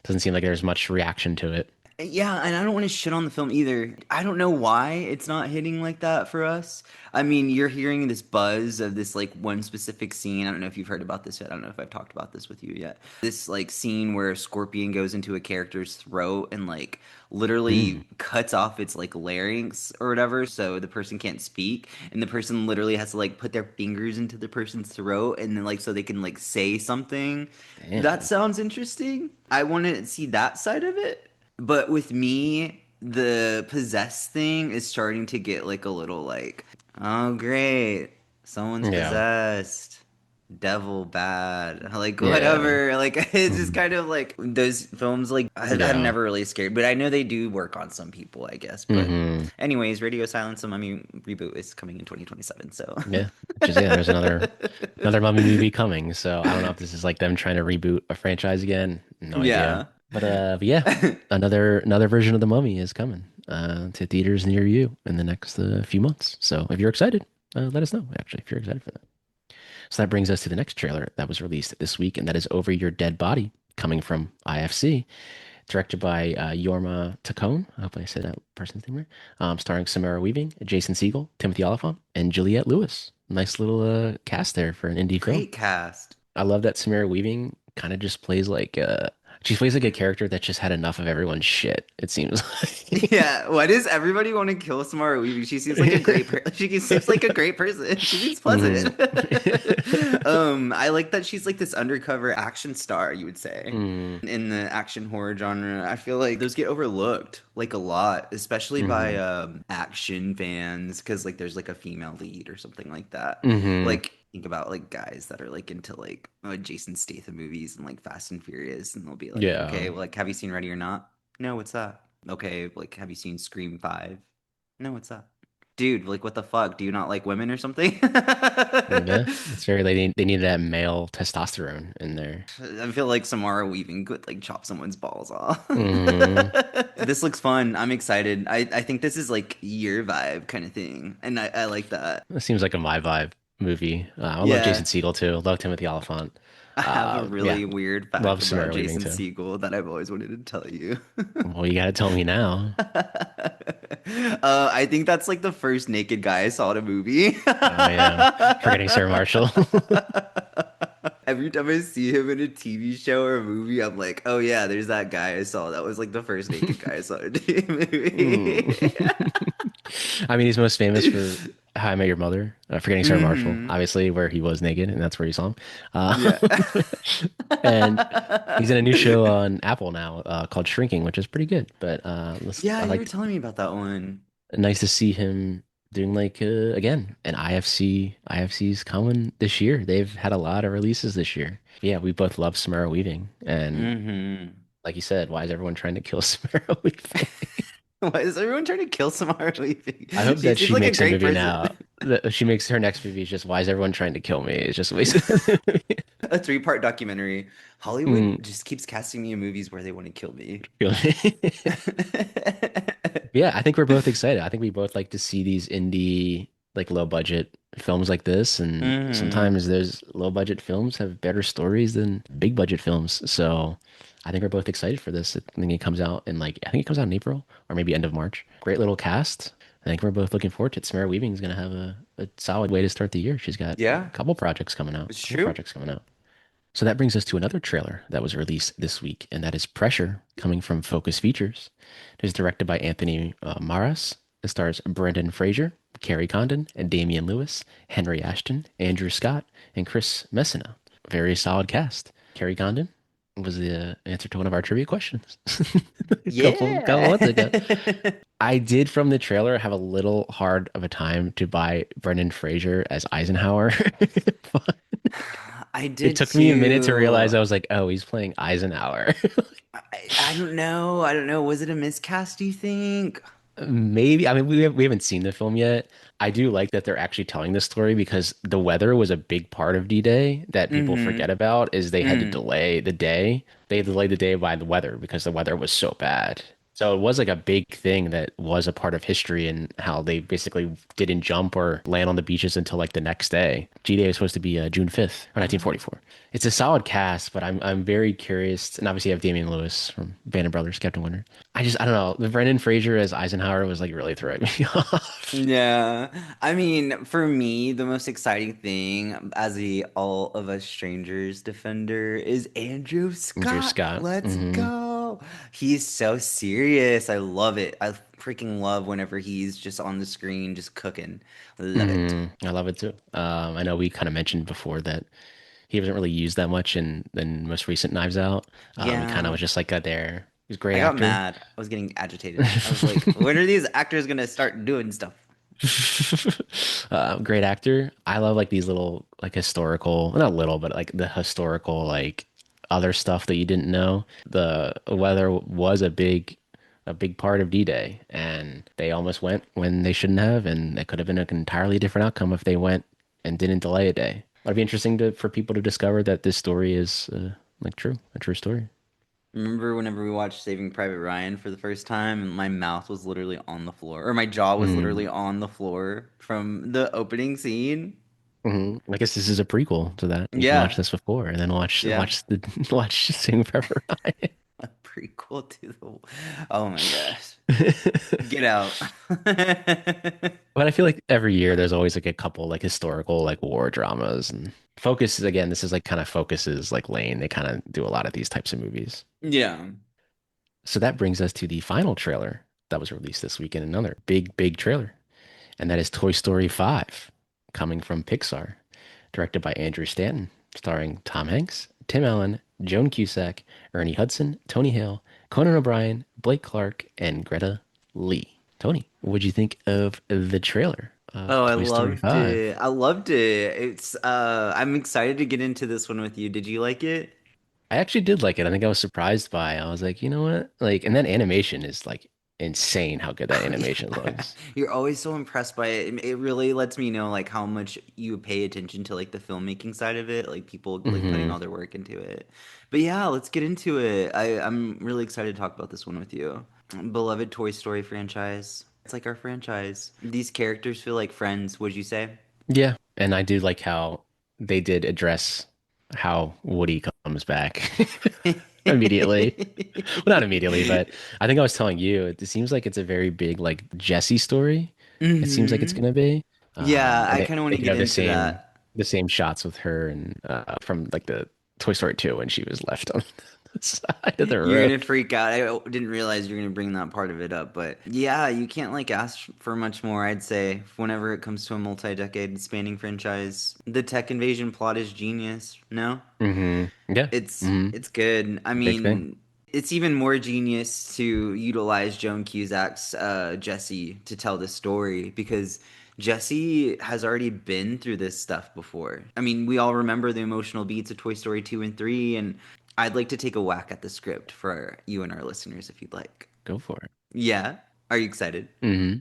Doesn't seem like there's much reaction to it. Yeah, and I don't want to shit on the film either. I don't know why it's not hitting like that for us. I mean, you're hearing this buzz of this like one specific scene. I don't know if you've heard about this yet. I don't know if I've talked about this with you yet. This like scene where a scorpion goes into a character's throat and like literally Mm, cuts off its like larynx or whatever, so the person can't speak, and the person literally has to like put their fingers into the person's throat and then like so they can like say something. That damn. sounds interesting. I want to see that side of it. But with me, the possessed thing is starting to get like a little like, oh great, someone's Yeah. possessed. Devil bad. Like Yeah. whatever. Like it's just Mhm. kind of like those films like have Yeah. never really scared, but I know they do work on some people, I guess. But Hmm. anyways, Radio Silence, the Mummy reboot is coming in 2027, so Yeah. Which is, yeah, there's another mummy movie coming. So I don't know if this is like them trying to reboot a franchise again. No idea. yeah. But yeah, another version of the Mummy is coming to theaters near you in the next few months. So if you're excited, let us know. Actually, if you're excited for that. So that brings us to the next trailer that was released this week, and that is Over Your Dead Body, coming from IFC, directed by Yorma Tacone. I hope I said that person's name right. Starring Samara Weaving, Jason Segel, Timothy Olyphant, and Juliette Lewis. Nice little cast there for an indie film. Great cast. I love that Samara Weaving kind of just plays like she plays like a character that just had enough of everyone's shit, it seems like. Yeah, why does everybody want to kill Samara Weaving? She seems like a great she seems like a great person. She seems Mm. pleasant. I like that she's like this undercover action star, you would say. Mm. In the action horror genre, I feel like those get overlooked like a lot, especially by Mm. action fans, because like there's like a female lead or something like that. Mm. Like think about like guys that are like into like Jason Statham movies and like Fast and Furious, and they'll be like, Yeah. okay, well, like have you seen Ready or Not? No, what's that? Okay, like have you seen Scream 5? No, what's that? Dude, like what the fuck? Do you not like women or something? Yeah. It's very they need that male testosterone in there. I feel like Samara Weaving could like chop someone's balls off. Mm. This looks fun. I'm excited. I think this is like your vibe kind of thing. And I like that. It seems like a my vibe movie. I love Jason Yeah. Segel too. Love Timothy Olyphant. I have a Yeah. really weird fact Love about Samara Weaving Jason too. Segel that I've always wanted to tell you. Well, you gotta tell me now. I think that's like the first naked guy I saw in a movie. Oh yeah. Forgetting Sarah Marshall. Every time I see him in a TV show or a movie, I'm like, oh yeah, there's that guy I saw. That was like the first naked guy I saw in a movie. Mm. I mean, he's most famous for How I Met Your Mother, Forgetting Sarah Marshall, Hmm. obviously, where he was naked, and that's where you saw him. Yeah. And he's in a new show on Apple now called Shrinking, which is pretty good. But Yeah, I you were like telling me about that one. nice to see him doing like again an IFC. IFC's coming this year. They've had a lot of releases this year. Yeah, we both love Samara Weaving, and Hmm. like you said, why is everyone trying to kill Samara Weaving? Why is everyone trying to kill Samara Weaving? I hope She that seems she like a makes a great movie person. now. That she makes her next movie is just why is everyone trying to kill me? It's just a waste of the movie. A three-part documentary. Hollywood Mm, just keeps casting me in movies where they want to kill me. yeah, I think we're both excited. I think we both like to see these indie, like low budget films like this. And Hmm. sometimes those low budget films have better stories than big budget films. So I think we're both excited for this. I think it comes out in I think it comes out in April or maybe end of March. Great little cast. I think we're both looking forward to it. Samara Weaving is going to have a solid way to start the year. She's got a Yeah, couple projects coming out. it's Couple true. projects coming out. So that brings us to another trailer that was released this week, and that is Pressure, coming from Focus Features. It is directed by Anthony Maras. It stars Brendan Fraser, Carrie Condon, and Damian Lewis, Henry Ashton, Andrew Scott, and Chris Messina. Very solid cast. Carrie Condon was the answer to one of our trivia questions couple Yeah. months ago. I did from the trailer have a little hard of a time to buy Brendan Fraser as Eisenhower. I It did took me a minute to too. realize I was like, oh, he's playing Eisenhower. I don't know. I don't know. Was it a miscast, do you think? Maybe. I mean, we haven't seen the film yet. I do like that they're actually telling this story because the weather was a big part of D-Day that people Mm-hmm. forget about is they had to Mm. delay the day. They delayed the day by the weather because the weather was so bad. So it was like a big thing that was a part of history and how they basically didn't jump or land on the beaches until like the next day. G-Day was supposed to be June 5th or Oh. 1944. It's a solid cast, but I'm very curious. And obviously you have Damian Lewis from Band of Brothers, Captain Winter. I don't know. The Brendan Fraser as Eisenhower was like really throwing me off. Yeah. I mean, for me, the most exciting thing as the All of Us Strangers defender is Andrew Andrew Scott. Scott. Let's Hmm. go. He's so serious. I love it. I freaking love whenever he's just on the screen, just cooking. Love it. I love it too. I know we kind of mentioned before that he wasn't really used that much in the most recent Knives Out. He kind of Yeah. was just like there. He's a I great got actor. mad. I was getting agitated. I was like, when are these actors gonna start doing stuff? Great actor. I love like these little like historical, well, not little, but like the historical like other stuff that you didn't know. The weather was a big part of D-Day, and they almost went when they shouldn't have, and it could have been an entirely different outcome if they went and didn't delay a day. It'd be interesting for people to discover that this story is like a true story. Remember whenever we watched Saving Private Ryan for the first time and my mouth was literally on the floor, or my jaw was Mm. literally on the floor from the opening scene? I guess this is a prequel to that. You can watch Yeah, this before and then yeah. watch Sing Forever Ryan. A prequel to the. Oh my gosh. Get out. But I feel like every year there's always like a couple like historical like war dramas and Focus is again, this is like kind of Focus's like lane. They kind of do a lot of these types of movies. Yeah. So that brings us to the final trailer that was released this weekend, another big trailer. And that is Toy Story 5, coming from Pixar, directed by Andrew Stanton, starring Tom Hanks, Tim Allen, Joan Cusack, Ernie Hudson, Tony Hale, Conan O'Brien, Blake Clark, and Greta Lee. Tony, what did you think of the trailer of Oh, I Toy Story loved 5? it. I loved it. I'm excited to get into this one with you. Did you like it? I actually did like it. I think I was surprised by it. I was like, you know what? Like, and that animation is like insane how good that animation Yeah. looks. You're always so impressed by it. It really lets me know like how much you pay attention to like the filmmaking side of it, like people like putting Hmm. all their work into it. But yeah, let's get into it. I'm really excited to talk about this one with you. Beloved Toy Story franchise. It's like our franchise. These characters feel like friends, would you say? Yeah, and I do like how they did address how Woody comes back immediately. Well, not immediately, but I think I was telling you, it seems like it's a very big like Jessie story. It seems like it's Mm-hmm. gonna be. Yeah, And I kind of want they to could get have into that. the same shots with her and from like the Toy Story 2 when she was left on the side of the You're road. gonna freak out. I didn't realize you're gonna bring that part of it up, but yeah, you can't like ask for much more, I'd say, whenever it comes to a multi-decade spanning franchise. The tech invasion plot is genius, no? Yeah. It's good. I Big thing. mean, it's even more genius to utilize Joan Cusack's Jesse to tell the story because Jesse has already been through this stuff before. I mean, we all remember the emotional beats of Toy Story 2 and 3, and I'd like to take a whack at the script for you and our listeners if you'd like. Go for it. Yeah? Are you excited? Hmm.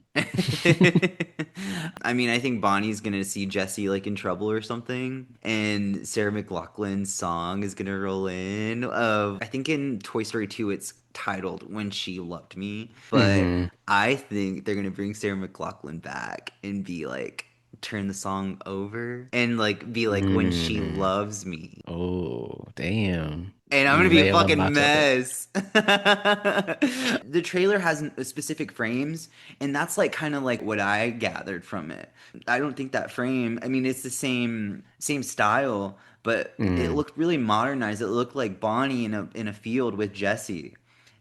I mean, I think Bonnie's gonna see Jesse like in trouble or something, and Sarah McLachlan's song is gonna roll in. I think in Toy Story 2 it's titled "When She Loved Me," but Hmm. I think they're gonna bring Sarah McLachlan back and be like turn the song over and like be like "When She Mm. Loves Me." Oh, damn. And I'm You gonna be a may have fucking unlocked something. mess. The trailer has specific frames, and that's like kind of like what I gathered from it. I don't think that frame. I mean, it's the same style, but it Mm. looked really modernized. It looked like Bonnie in a field with Jesse.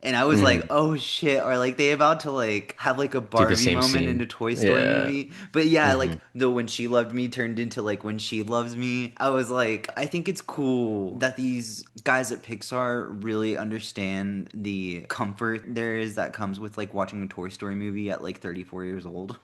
And I was like, Mm. oh shit, are like they about to like have like a Do the Barbie same moment in scene. a Toy Story Yeah. movie? But yeah, Hmm. like the When She Loved Me turned into like When She Loves Me. I was like, I think it's cool that these guys at Pixar really understand the comfort there is that comes with like watching a Toy Story movie at like 34 years old.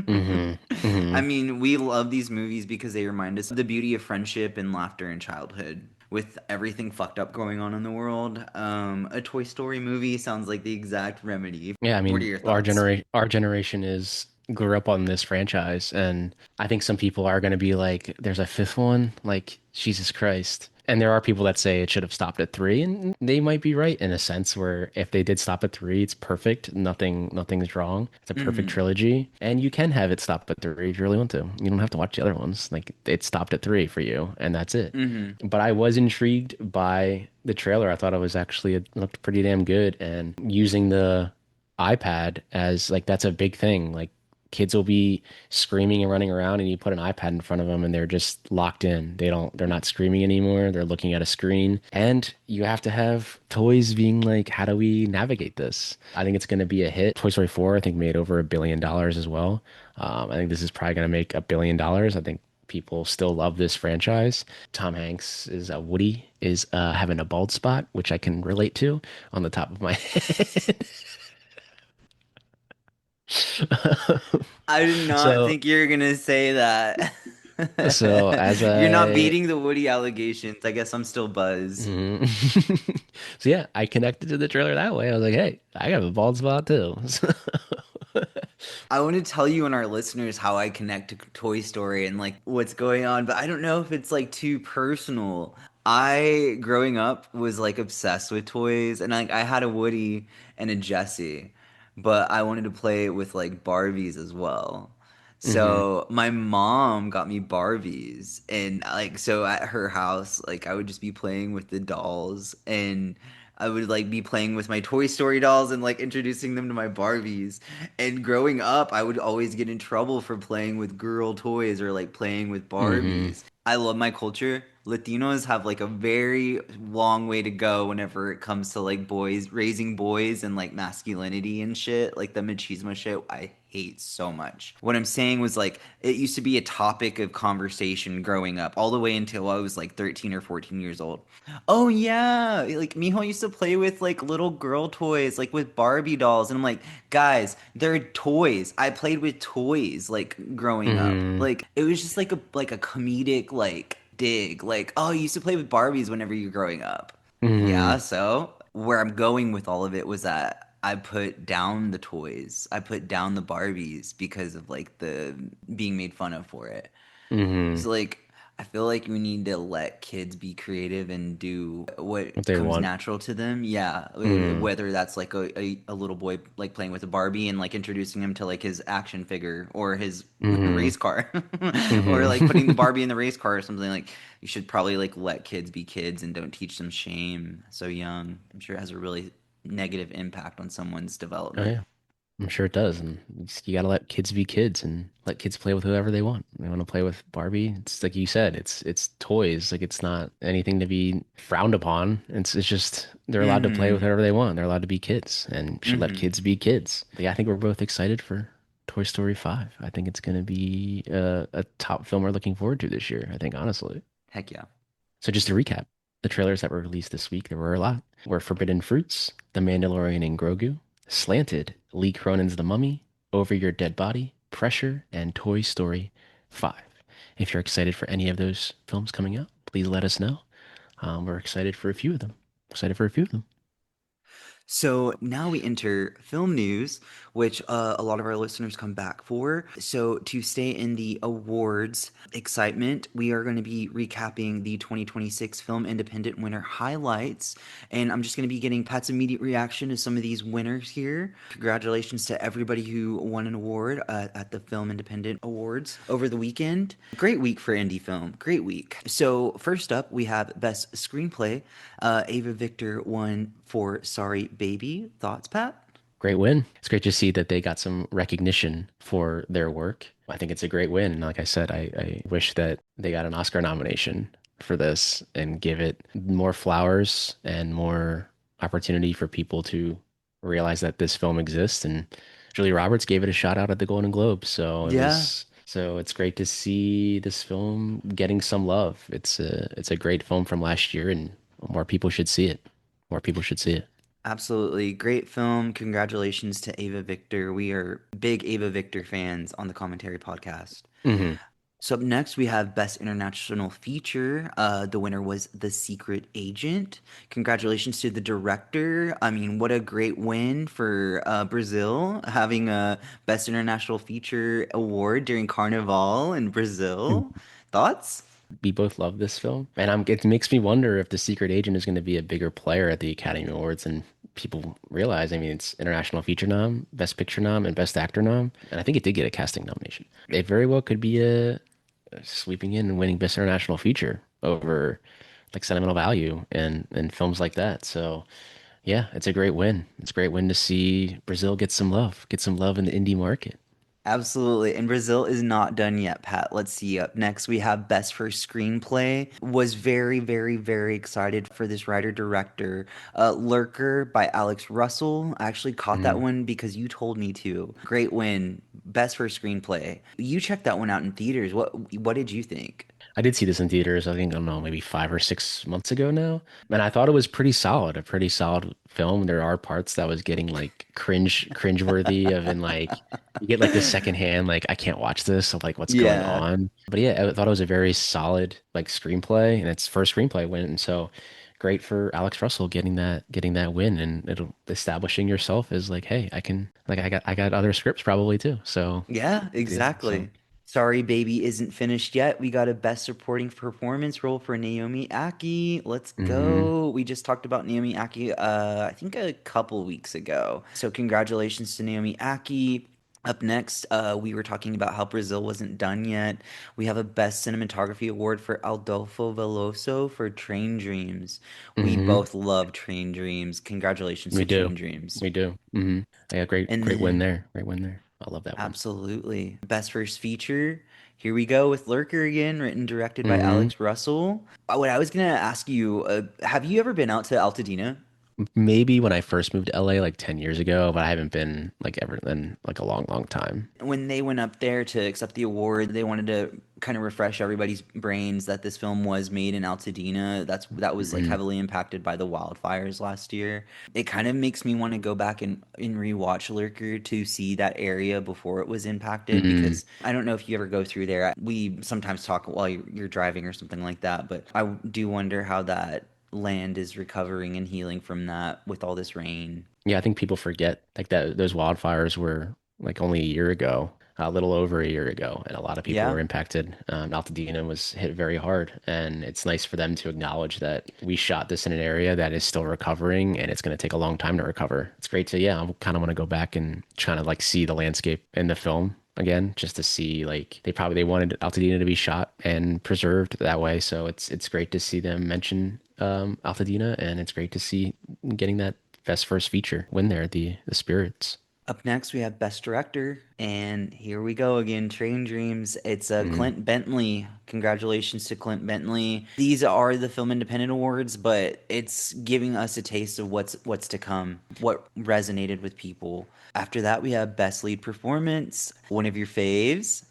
Hmm. I Hmm. mean, we love these movies because they remind us of the beauty of friendship and laughter in childhood. With everything fucked up going on in the world, a Toy Story movie sounds like the exact remedy. Yeah, I What are mean, your thoughts? our generation is grew up on this franchise, and I think some people are going to be like, "There's a fifth one." Like, Jesus Christ. And there are people that say it should have stopped at three, and they might be right in a sense where if they did stop at three, it's perfect. Nothing's wrong. It's a perfect Mm-hmm. trilogy, and you can have it stop at three if you really want to. You don't have to watch the other ones. Like, it stopped at three for you, and that's it. Mm-hmm. But I was intrigued by the trailer. I thought it looked pretty damn good, and using the iPad as like that's a big thing. Like kids will be screaming and running around and you put an iPad in front of them and they're just locked in. They're not screaming anymore. They're looking at a screen. And you have to have toys being like, how do we navigate this? I think it's going to be a hit. Toy Story 4, I think made over $1 billion as well. I think this is probably going to make $1 billion. I think people still love this franchise. Tom Hanks is Woody is having a bald spot, which I can relate to on the top of my head. I did not So, think you were gonna say that. so as You're not I, beating the Woody allegations. I guess I'm still buzzed. Mhm. So yeah, I connected to the trailer that way. I was like, hey, I got a bald spot too. I want to tell you and our listeners how I connect to Toy Story and like what's going on, but I don't know if it's like too personal. I growing up was like obsessed with toys and like I had a Woody and a Jessie, but I wanted to play with like Barbies as well. Hmm. So my mom got me Barbies and like so at her house like I would just be playing with the dolls and I would like be playing with my Toy Story dolls and like introducing them to my Barbies. And growing up, I would always get in trouble for playing with girl toys or like playing with Hmm. Barbies. I love my culture. Latinos have like a very long way to go whenever it comes to like boys, raising boys and like masculinity and shit. Like the machismo shit, I hate so much. What I'm saying was like, it used to be a topic of conversation growing up, all the way until I was like 13 or 14 years old. Oh yeah, like Miho used to play with like little girl toys, like with Barbie dolls, and I'm like, guys, they're toys. I played with toys like growing up. Hmm. Like it was just like a comedic like dig. Like, oh, you used to play with Barbies whenever you're growing up. Hmm. Yeah, so where I'm going with all of it was that I put down the toys. I put down the Barbies because of like the being made fun of for it. Hmm. So like I feel like we need to let kids be creative and do What what they comes want. natural to them. Yeah, Hmm. whether that's like a little boy like playing with a Barbie and like introducing him to like his action figure or his Hmm. race car or Hmm. like putting the Barbie in the race car or something like you should probably like let kids be kids and don't teach them shame so young. I'm sure it has a really negative impact on someone's Oh development. yeah. I'm sure it does. And you gotta let kids be kids and let kids play with whoever they want. They want to play with Barbie. It's like you said, it's toys. Like it's not anything to be frowned upon. It's just they're allowed to play with Mm-hmm. whatever they want. They're allowed to be kids and should let Mm-hmm. kids be kids. But yeah, I think we're both excited for Toy Story 5. I think it's gonna be a top film we're looking forward to this year, I think, honestly. Heck yeah. So just to recap, the trailers that were released this week, there were a lot, were Forbidden Fruits, The Mandalorian and Grogu, Slanted, Lee Cronin's The Mummy, Over Your Dead Body, Pressure, and Toy Story 5. If you're excited for any of those films coming out, please let us know. We're excited for a few of them. Excited for a few of them. So now we enter film news, which a lot of our listeners come back for. So to stay in the awards excitement, we are going to be recapping the 2026 Film Independent winner highlights. And I'm just going to be getting Pat's immediate reaction to some of these winners here. Congratulations to everybody who won an award at the Film Independent Awards over the weekend. Great week for indie film. Great week. So first up, we have Best Screenplay. Ava Victor won for Sorry Baby. Thoughts, Pat? Great win. It's great to see that they got some recognition for their work. I think it's a great win. And like I said, I wish that they got an Oscar nomination for this and give it more flowers and more opportunity for people to realize that this film exists. And Julia Roberts gave it a shout out at the Golden Globes. Yeah, So it's great to see this film getting some love. It's a great film from last year and more people should see it. More people should see it. absolutely. Great film. Congratulations to Ava Victor. We are big Ava Victor fans on the Commentary Podcast. Hmm. So up next, we have Best International Feature. The winner was The Secret Agent. Congratulations to the director. I mean, what a great win for Brazil, having a Best International Feature award during Carnival in Brazil. Thoughts? We both love this film, and it makes me wonder if The Secret Agent is going to be a bigger player at the Academy Awards than people realize. I mean, it's International Feature nom, Best Picture nom, and Best Actor nom, and I think it did get a casting nomination. It very well could be a sweeping in and winning Best International Feature over like Sentimental Value and films like that. So yeah, it's a great win. It's a great win to see Brazil get some love in the indie market. Absolutely. And Brazil is not done yet, Pat. Let's see. Up next, we have Best First Screenplay. Was very, very, very excited for this writer director. Lurker by Alex Russell. I actually caught that Mhm. one because you told me to. Great win. Best First Screenplay. You checked that one out in theaters. What did you think? I did see this in theaters, I think, I don't know, maybe 5 or 6 months ago now. And I thought it was pretty solid, a pretty solid film. There are parts that was getting like cringeworthy of in like you get like the secondhand, like I can't watch this of like what's going Yeah. on. But yeah, I thought it was a very solid like screenplay and its first screenplay win. And so great for Alex Russell getting that win and it'll establishing yourself as like, hey, I got other scripts probably too. So Yeah, yeah, so exactly. Sorry, Baby isn't finished yet. We got a best supporting performance role for Naomi Aki. Let's hmm go. We just talked about Naomi Aki, I think a couple weeks ago. So congratulations to Naomi Aki. Up next, we were talking about how Brazil wasn't done yet. We have a Best Cinematography Award for Adolfo Veloso for Train Dreams. We hmm both love Train Dreams. Congratulations We to do. Train Dreams. We do. Yeah, great, And great win then there. Great win there. I love that one. absolutely. Best First Feature. Here we go with Lurker again, written directed by hmm Alex Russell. What I was gonna ask you, have you ever been out to Altadena? Maybe when I first moved to LA like 10 years ago, but I haven't been like ever in like a long, long time. When they went up there to accept the award, they wanted to kind of refresh everybody's brains that this film was made in Altadena. That was like hmm heavily impacted by the wildfires last year. It kind of makes me want to go back and rewatch Lurker to see that area before it was impacted mm because I don't know if you ever go through there. We sometimes talk while you're driving or something like that, but I do wonder how that land is recovering and healing from that with all this rain. Yeah, I think people forget like that those wildfires were like only a year ago, a little over a year ago, and a lot of people were Yeah. impacted. Altadena was hit very hard, and it's nice for them to acknowledge that we shot this in an area that is still recovering, and it's going to take a long time to recover. It's great to, yeah, I kind of want to go back and try to like see the landscape in the film again, just to see like they wanted Altadena to be shot and preserved that way. So it's great to see them mention Altadena, and it's great to see getting that best first feature win there at the Spirits. Up next, we have Best Director, and here we go again. Train Dreams. It's hmm Clint Bentley. Congratulations to Clint Bentley. These are the Film Independent Awards, but it's giving us a taste of what's to come. What resonated with people. After that, we have Best Lead Performance. One of your faves,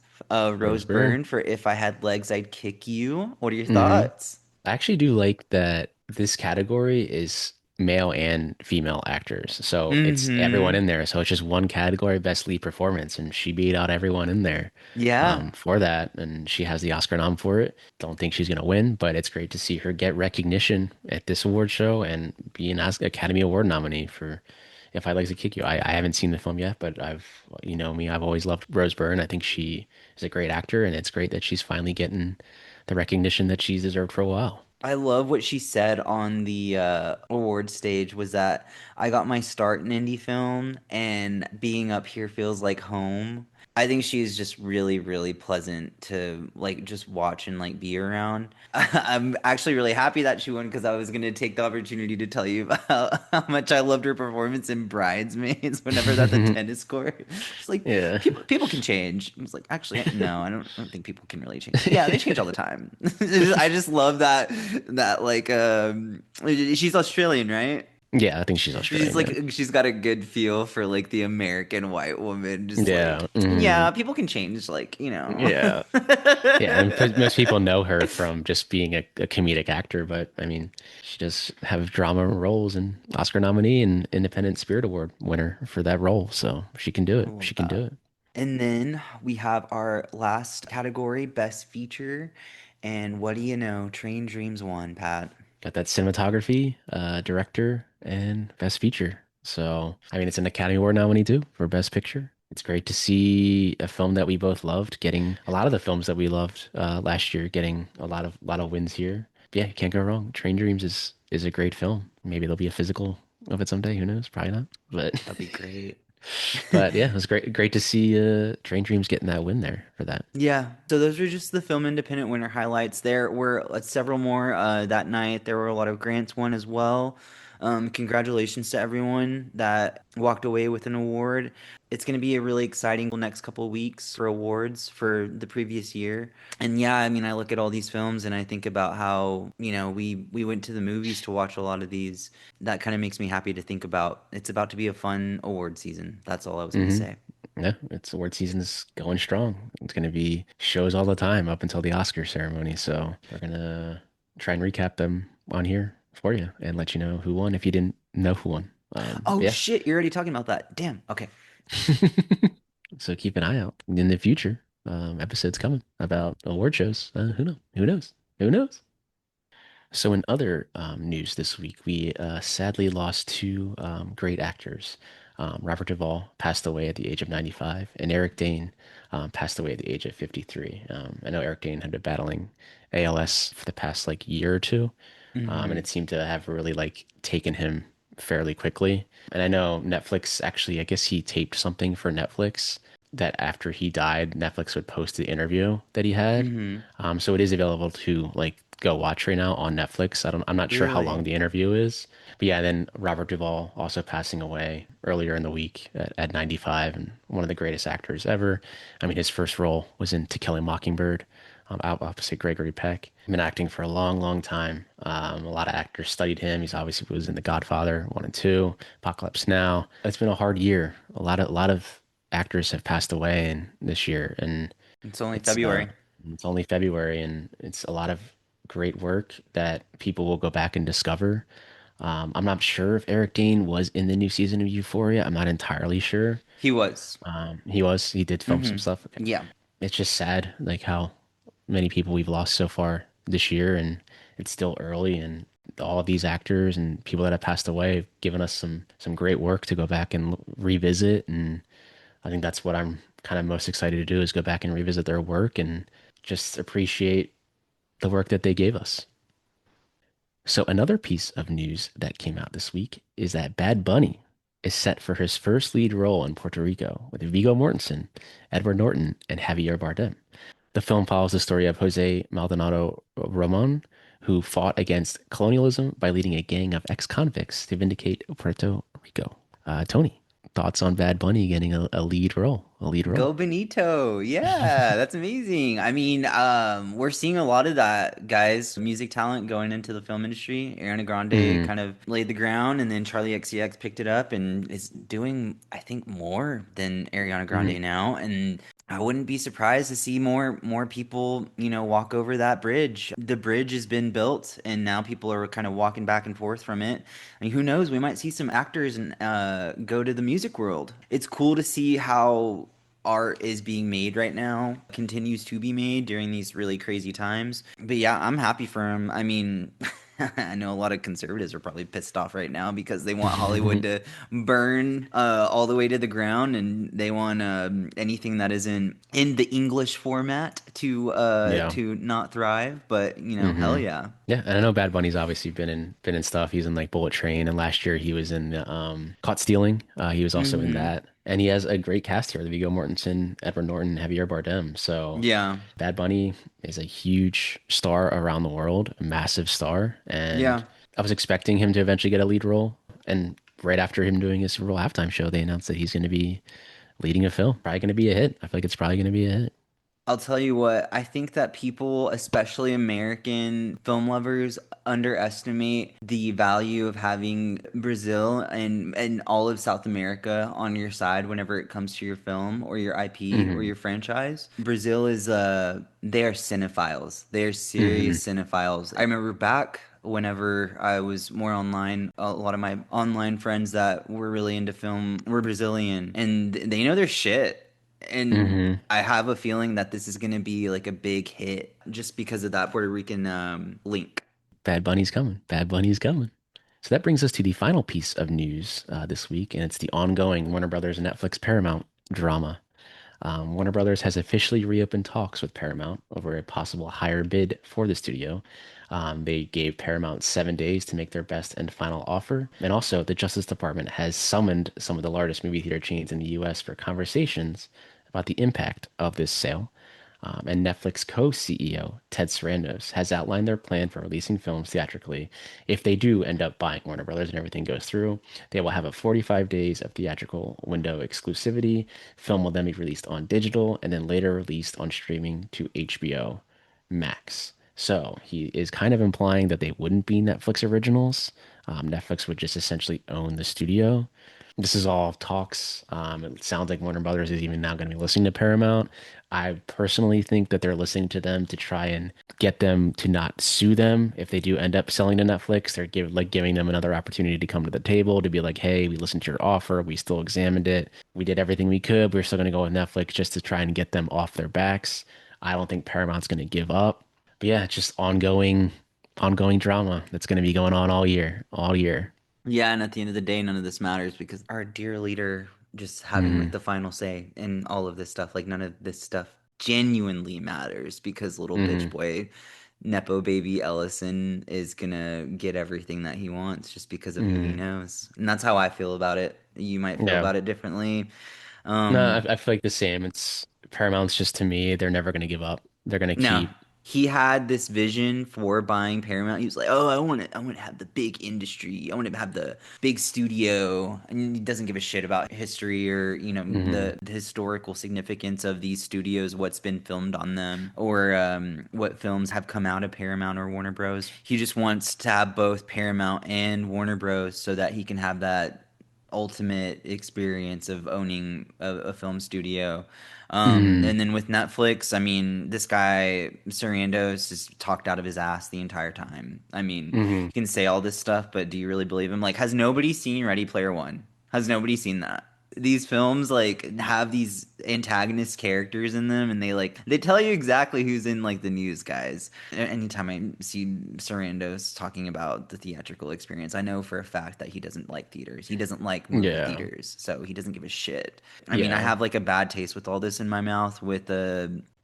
Rose Rose Byrne. Byrne for "If I Had Legs, I'd Kick You." What are your hmm thoughts? I actually do like that this category is male and female actors. So it's everyone Mm-hmm. in there. So it's just one category, best lead performance, and she beat out everyone in there Yeah. for that. And she has the Oscar nom for it. Don't think she's gonna win, but it's great to see her get recognition at this award show and be an Academy Award nominee for If I Like to Kick You. I haven't seen the film yet, but you know me, I've always loved Rose Byrne. I think she is a great actor, and it's great that she's finally getting the recognition that she's deserved for a while. I love what she said on the award stage was that I got my start in indie film and being up here feels like home. I think she's just really, really pleasant to like just watch and like be around. I'm actually really happy that she won because I was gonna take the opportunity to tell you about how much I loved her performance in Bridesmaids whenever they're at the tennis court. It's like Yeah. people can change. I was like, actually, no, I don't think people can really change. Yeah, they change all the time. I just love that like she's Australian, right? Yeah, I think she's She's Australian. like Yeah. she's got a good feel for like the American white woman. Just like Yeah. yeah, people can change. Like you know. Yeah. Yeah. And most people know her from just being a comedic actor, but I mean, she does have drama roles and Oscar nominee and Independent Spirit Award winner for that role. So she can do I it. love She can do that. it. And then we have our last category, best feature. And what do you know? Train Dreams won, Pat. Got that cinematography, director, and best feature. So, I mean, it's an Academy Award nominee too for best picture. It's great to see a film that we both loved getting a lot of the films that we loved last year getting a lot of wins here. Yeah, you can't go wrong. Train Dreams is a great film. Maybe there'll be a physical of it someday. Who knows? Probably not. But That'd be great. but yeah, it was great to see Train Dreams getting that win there for that. Yeah, so those are just the film independent winner highlights. There were several more that night. There were a lot of grants won as well. Congratulations to everyone that walked away with an award. It's going to be a really exciting next couple of weeks for awards for the previous year. And yeah, I mean, I look at all these films and I think about how, you know, we went to the movies to watch a lot of these. That kind of makes me happy to think about. It's about to be a fun award season. That's all I was going to Hmm. say. Yeah, it's award season's going strong. It's gonna be shows all the time up until the Oscar ceremony. So we're gonna try and recap them on here for you and let you know who won if you didn't know who won. Oh Yeah. shit, you're already talking about that. Damn. Okay. So keep an eye out in the future. Episodes coming about award shows. Who knows? Who knows? Who knows? So, in other news this week, we sadly lost two great actors. Robert Duvall passed away at the age of 95, and Eric Dane passed away at the age of 53. I know Eric Dane had been battling ALS for the past like year or two, and Mm-hmm. it seemed to have really like taken him fairly quickly. And I know Netflix actually, I guess he taped something for Netflix that after he died, Netflix would post the interview that he had. Mm-hmm. So it is available to like go watch right now on Netflix. I'm not sure how long Really? the interview is, but yeah. Then Robert Duvall also passing away earlier in the week at 95, and one of the greatest actors ever. I mean, his first role was in To Kill a Mockingbird, opposite Gregory Peck. Been acting for a long, long time. A lot of actors studied him. He's obviously was in The Godfather 1 and 2, Apocalypse Now. It's been a hard year. A lot of actors have passed away in this year, and It's only it's February. it's only February, and it's a lot of great work that people will go back and discover. I'm not sure if Eric Dane was in the new season of Euphoria. I'm not entirely sure. He was. He did film some Mm-hmm. stuff. Okay. Yeah. It's just sad, like how many people we've lost so far this year, and it's still early, and all of these actors and people that have passed away have given us some great work to go back and revisit, and I think that's what I'm kind of most excited to do is go back and revisit their work and just appreciate the work that they gave us. So another piece of news that came out this week is that Bad Bunny is set for his first lead role in Puerto Rico with Viggo Mortensen, Edward Norton, and Javier Bardem. The film follows the story of Jose Maldonado Ramon, who fought against colonialism by leading a gang of ex-convicts to vindicate Puerto Rico. Tony, thoughts on Bad Bunny getting a lead role? A lead role. Go Benito. Yeah, that's amazing. I mean, we're seeing a lot of that, guys. Music talent going into the film industry. Ariana Grande Hmm. kind of laid the ground, and then Charlie XCX picked it up and is doing, I think, more than Ariana Hmm. Grande now. And I wouldn't be surprised to see more people, walk over that bridge. The bridge has been built, and now people are kind of walking back and forth from it. I mean, who knows? We might see some actors and go to the music world. It's cool to see how art is being made right now, continues to be made during these really crazy times. But yeah, I'm happy for him. I mean, I know a lot of conservatives are probably pissed off right now because they want Hollywood to burn all the way to the ground, and they want anything that isn't in the English format Yeah. to not thrive. But hell hmm yeah, Yeah, and I know Bad Bunny's obviously been in stuff. He's in like Bullet Train, and last year he was in Caught Stealing. He was also in hmm that, and he has a great cast here: Viggo Mortensen, Edward Norton, Javier Bardem. So yeah, Bad Bunny is a huge star around the world, a massive star, and yeah. I was expecting him to eventually get a lead role. And right after him doing his Super Bowl halftime show, they announced that he's going to be leading a film. Probably going to be a hit. I feel like it's probably going to be a hit. I'll tell you what, I think that people, especially American film lovers, underestimate the value of having Brazil and all of South America on your side whenever it comes to your film or your IP or hmm your franchise. Brazil is they are cinephiles. They are hmm serious cinephiles. I remember back whenever I was more online, a lot of my online friends that were really into film were Brazilian, and they know their shit. And hmm I have a feeling that this is going to be like a big hit just because of that Puerto Rican link. Bad Bunny's coming. Bad Bunny's coming. So that brings us to the final piece of news this week, and it's the ongoing Warner Brothers and Netflix Paramount drama. Warner Brothers has officially reopened talks with Paramount over a possible higher bid for the studio. They gave Paramount 7 days to make their best and final offer. And also, the Justice Department has summoned some of the largest movie theater chains in the US for conversations about the impact of this sale. And Netflix co-CEO Ted Sarandos has outlined their plan for releasing films theatrically. If they do end up buying Warner Brothers and everything goes through, they will have a 45 days of theatrical window exclusivity. Film will then be released on digital and then later released on streaming to HBO Max. So he is kind of implying that they wouldn't be Netflix originals. Netflix would just essentially own the studio. This is all talks. It sounds like Warner Brothers is even now going to be listening to Paramount. I personally think that they're listening to them to try and get them to not sue them if they do end up selling to Netflix. They're giving them another opportunity to come to the table to be like, hey, we listened to your offer, we still examined it, we did everything we could. We're still going to go with Netflix just to try and get them off their backs. I don't think Paramount's going to give up. But yeah, it's just ongoing drama that's going to be going on all year, all year. Yeah, and at the end of the day, none of this matters because our dear leader just having like hmm the final say in all of this stuff. Like none of this stuff genuinely matters because little bitch hmm boy Nepo baby Ellison is gonna get everything that he wants just because of who he hmm knows. And that's how I feel about it. You might feel Yeah. about it differently. No, Um, I feel like the same. It's Paramount's just to me, they're never going to give up. They're going to No, keep. he had this vision for buying Paramount. He was like, "Oh, I want to have the big industry. I want to have the big studio." And he doesn't give a shit about history or hmm the historical significance of these studios, what's been filmed on them, or what films have come out of Paramount or Warner Bros. He just wants to have both Paramount and Warner Bros. So that he can have that ultimate experience of owning a film studio. hmm And then with Netflix, I mean, this guy Sarandos is talked out of his ass the entire time. I mean, hmm you can say all this stuff, but do you really believe him? Like, has nobody seen Ready Player One? Has nobody seen that? These films like have these antagonist characters in them, and they tell you exactly who's in like the news, guys. Anytime I see Sarandos talking about the theatrical experience, I know for a fact that he doesn't like theaters. He doesn't like movie Yeah. theaters, so he doesn't give a shit. I mean, I Yeah. have like a bad taste with all this in my mouth. With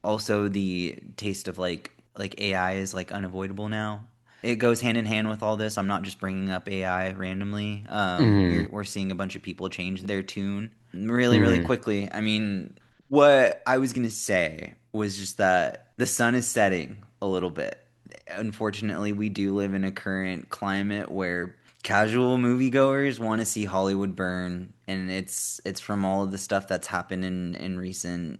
also the taste of like AI is like unavoidable now. It goes hand in hand with all this. I'm not just bringing up AI randomly. hmm We're seeing a bunch of people change their tune really, really hmm quickly. I mean, what I was gonna say was just that the sun is setting a little bit. Unfortunately, we do live in a current climate where casual moviegoers want to see Hollywood burn, and it's from all of the stuff that's happened in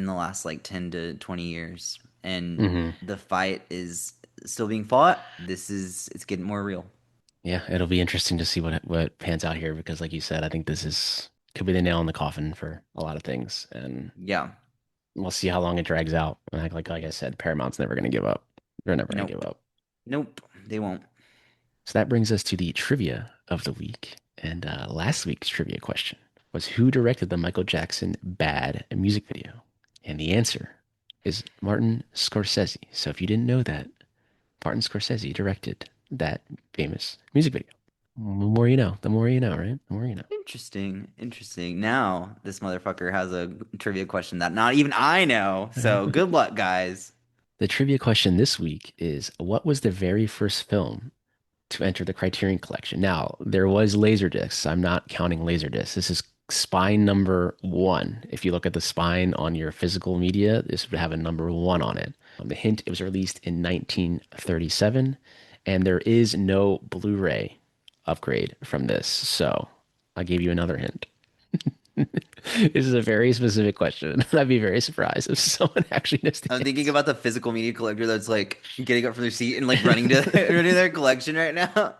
the last like 10 to 20 years. And hmm the fight is still being fought. It's getting more real. Yeah, it'll be interesting to see what pans out here because, like you said, I think this is could be the nail in the coffin for a lot of things. And Yeah. we'll see how long it drags out. And like I said, Paramount's never going to give up. They're never going to give Nope. up. Nope. They won't. So that brings us to the trivia of the week. And last week's trivia question was who directed the Michael Jackson Bad music video? And the answer is Martin Scorsese. So if you didn't know that, Martin Scorsese directed that famous music video. The more you know, the more you know, right? The more you know. Interesting. Interesting. Now this motherfucker has a trivia question that not even I know. So good luck, guys. The trivia question this week is what was the very first film to enter the Criterion Collection? Now, there was Laserdiscs. I'm not counting Laserdiscs. This is spine number one. If you look at the spine on your physical media, this would have a number one on it. The hint, it was released in 1937, and there is no Blu-ray upgrade from this. So I gave you another hint. This is a very specific question. I'd be very surprised if someone actually knows the I'm thinking answer. about the physical media collector that's like getting up from their seat and like running to running to their collection right now.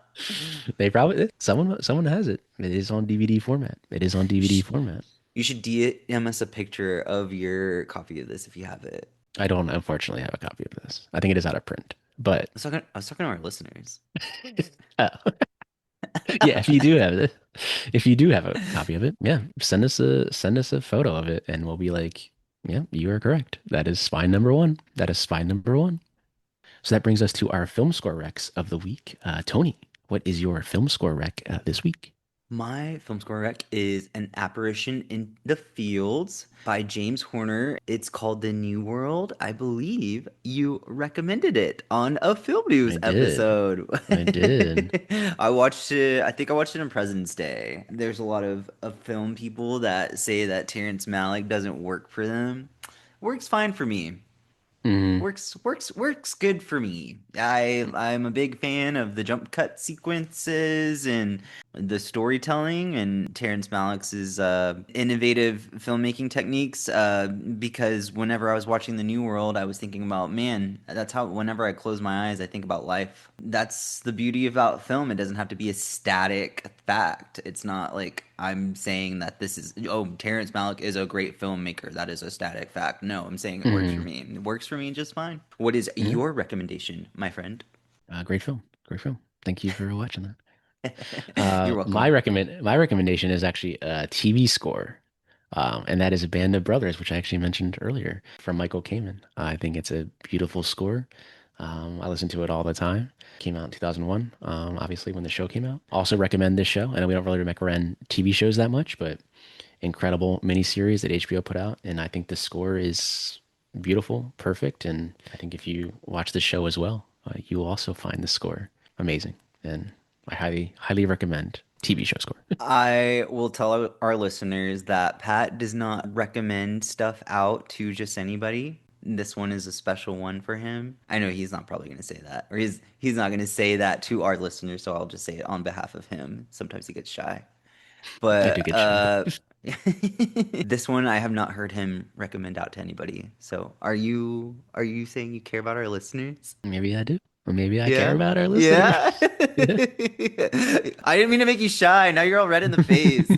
They probably someone has it. It is on DVD format. It is on You DVD should, format. you should DM us a picture of your copy of this if you have it. I don't unfortunately have a copy of this. I think it is out of print. But I was talking to our listeners. oh, yeah, if you do have a copy of it, yeah, send us a photo of it, and we'll be like, yeah, you are correct. That is spine number one. That is spine number one. So that brings us to our film score recs of the week. Tony, what is your film score rec this week? My film score rec is An Apparition in the Fields by James Horner. It's called The New World. I believe you recommended it on a film news I did. episode. I did. I watched it, I think I watched it on President's Day. There's a lot of film people that say that Terrence Malick doesn't work for them. Works fine for me. Mm, Works good for me. I'm a big fan of the jump cut sequences and the storytelling and Terrence Malick's innovative filmmaking techniques. Because whenever I was watching The New World, I was thinking about, man, that's how whenever I close my eyes, I think about life. That's the beauty about film. It doesn't have to be a static fact. It's not like I'm saying that this is, oh, Terrence Malick is a great filmmaker. That is a static fact. No, I'm saying it works for mm, me. It works for me just fine. What is yeah. your recommendation, my friend? Great film. Great film. Thank you for watching that. You're My welcome. recommendation is actually a TV score, and that is a Band of Brothers, which I actually mentioned earlier from Michael Kamen. I think it's a beautiful score. I listen to it all the time. Came out in 2001, obviously when the show came out. Also recommend this show. I know we don't really recommend TV shows that much, but incredible miniseries that HBO put out, and I think the score is beautiful, perfect, and I think if you watch the show as well, you will also find the score amazing. And I highly recommend TV show score. I will tell our listeners that Pat does not recommend stuff out to just anybody. This one is a special one for him. I know he's not probably going to say that, or he's not going to say that to our listeners, so I'll just say it on behalf of him. Sometimes he gets shy. I do But get shy. this one I have not heard him recommend out to anybody. So are you saying you care about our listeners? Maybe I do, or maybe I care Yeah. about our listeners. Yeah. Yeah. I didn't mean to make you shy. Now you're all red in the face.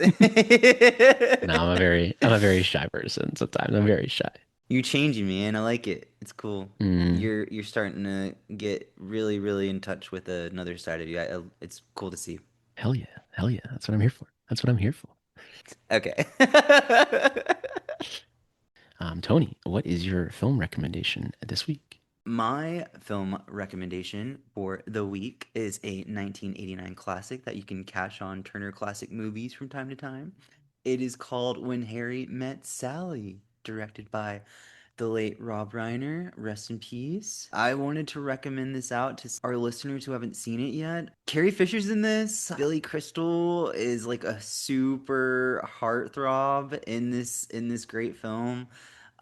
No, I'm a very shy person. Sometimes I'm very shy. You're changing, man. I like it. It's cool. Mm, You're starting to get really, really in touch with another side of you. It's cool to see. hell yeah, hell yeah. That's what I'm here for. That's what I'm here for. Okay. Tony, what is your film recommendation this week? My film recommendation for the week is a 1989 classic that you can catch on Turner Classic Movies from time to time. It is called When Harry Met Sally, directed by the late Rob Reiner. Rest in peace. I wanted to recommend this out to our listeners who haven't seen it yet. Carrie Fisher's in this. Billy Crystal is like a super heartthrob in this great film.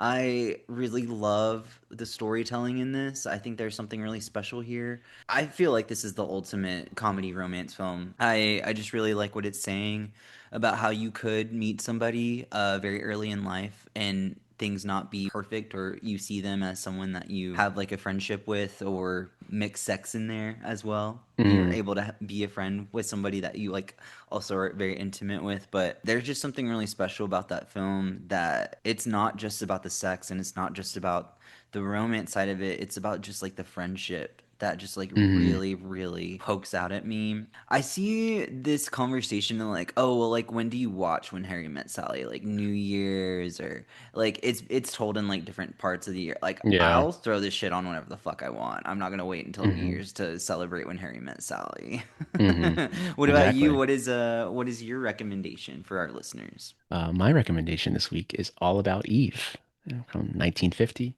I really love the storytelling in this. I think there's something really special here. I feel like this is the ultimate comedy romance film. I just really like what it's saying about how you could meet somebody very early in life and things not be perfect, or you see them as someone that you have like a friendship with, or mix sex in there as well. You're able to be a friend with somebody that you like also are very intimate with. But there's just something really special about that film, that it's not just about the sex and it's not just about the romance side of it. It's about just like the friendship that just like really, really pokes out at me. I see this conversation and like, oh well, like when do you watch When Harry Met Sally? Like New Year's, or like it's told in like different parts of the year. Like Yeah. I'll throw this shit on whenever the fuck I want. I'm not gonna wait until New hmm Year's to celebrate When Harry Met Sally. hmm What about you? Exactly. What is your recommendation for our listeners? My recommendation this week is All About Eve from 1950,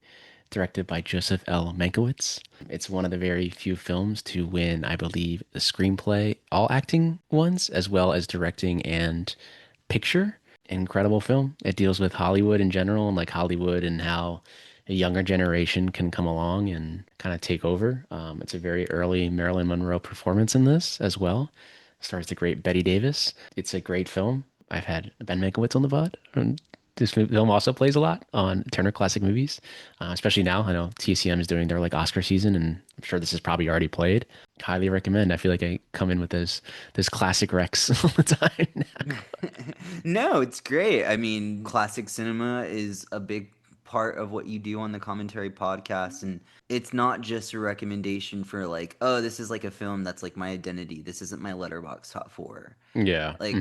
directed by Joseph L. Mankiewicz. It's one of the very few films to win, I believe, the screenplay, all acting ones, as well as directing and picture. Incredible film. It deals with Hollywood in general, and like Hollywood and how a younger generation can come along and kind of take over. It's a very early Marilyn Monroe performance in this as well. Stars the great Betty Davis. It's a great film. I've had Ben Mankiewicz on the VOD. And this film also plays a lot on Turner Classic Movies, especially now. I know TCM is doing their like Oscar season, and I'm sure this is probably already played. Highly recommend. I feel like I come in with those classic recs all the time now. No, it's great. I mean, classic cinema is a big part of what you do on the commentary podcast, and it's not just a recommendation for like, oh, this is like a film that's like my identity. This isn't my letterbox top four. Yeah. Like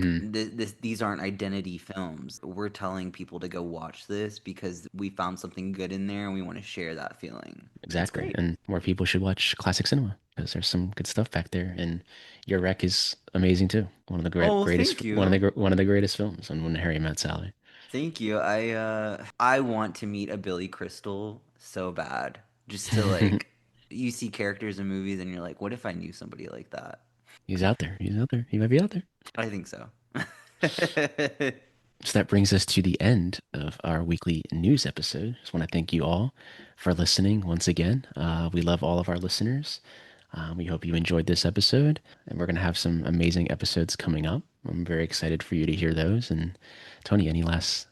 these aren't identity films. We're telling people to go watch this because we found something good in there and we want to share that feeling. It's Exactly. great. And more people should watch classic cinema because there's some good stuff back there. And your rec is amazing too. One of the Oh, greatest, thank you. one of the greatest films on When Harry Met Sally. Thank you. I want to meet a Billy Crystal so bad. Just to like, you see characters in movies and you're like, what if I knew somebody like that? He's out there. He's out there. He might be out there. I think so. So that brings us to the end of our weekly news episode. Just want to thank you all for listening once again. We love all of our listeners. We hope you enjoyed this episode, and we're going to have some amazing episodes coming up. I'm very excited for you to hear those. And Tony, any last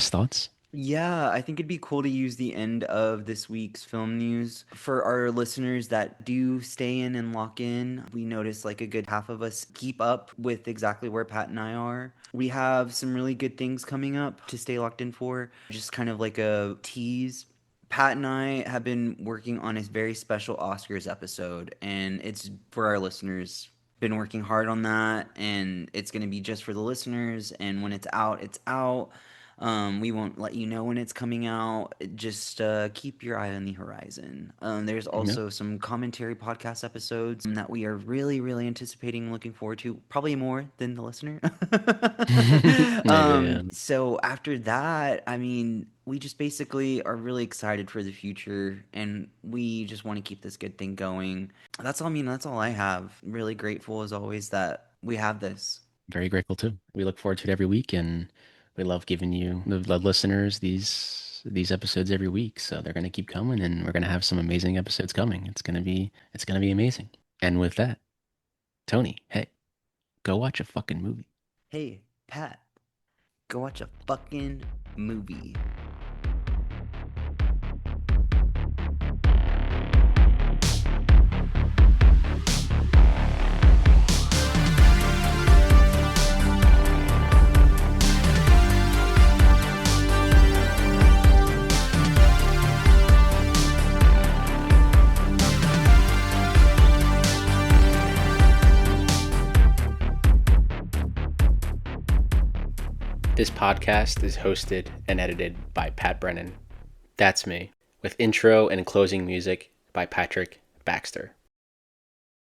thoughts? Yeah, I think it'd be cool to use the end of this week's film news for our listeners that do stay in and lock in. We notice like a good half of us keep up with exactly where Pat and I are. We have some really good things coming up to stay locked in for. Just kind of like a tease. Pat and I have been working on a very special Oscars episode, and it's for our listeners. Been working hard on that, and it's going to be just for the listeners. And when it's out, it's out. We won't let you know when it's coming out. Just keep your eye on the horizon. There's Yeah. also some commentary podcast episodes that we are really, really anticipating, looking forward to, probably more than the listener. Maybe. So after that, I mean, we just basically are really excited for the future, and we just want to keep this good thing going. That's all. I mean, that's all I have. Really grateful as always that we have this. Very grateful too. We look forward to it every week, and we love giving you the listeners these episodes every week. So they're going to keep coming, and we're going to have some amazing episodes coming. It's going to be amazing. And with that, Tony, hey, go watch a fucking movie. Hey, Pat, go watch a fucking movie. This podcast is hosted and edited by Pat Brennan. That's me, with intro and closing music by Patrick Baxter.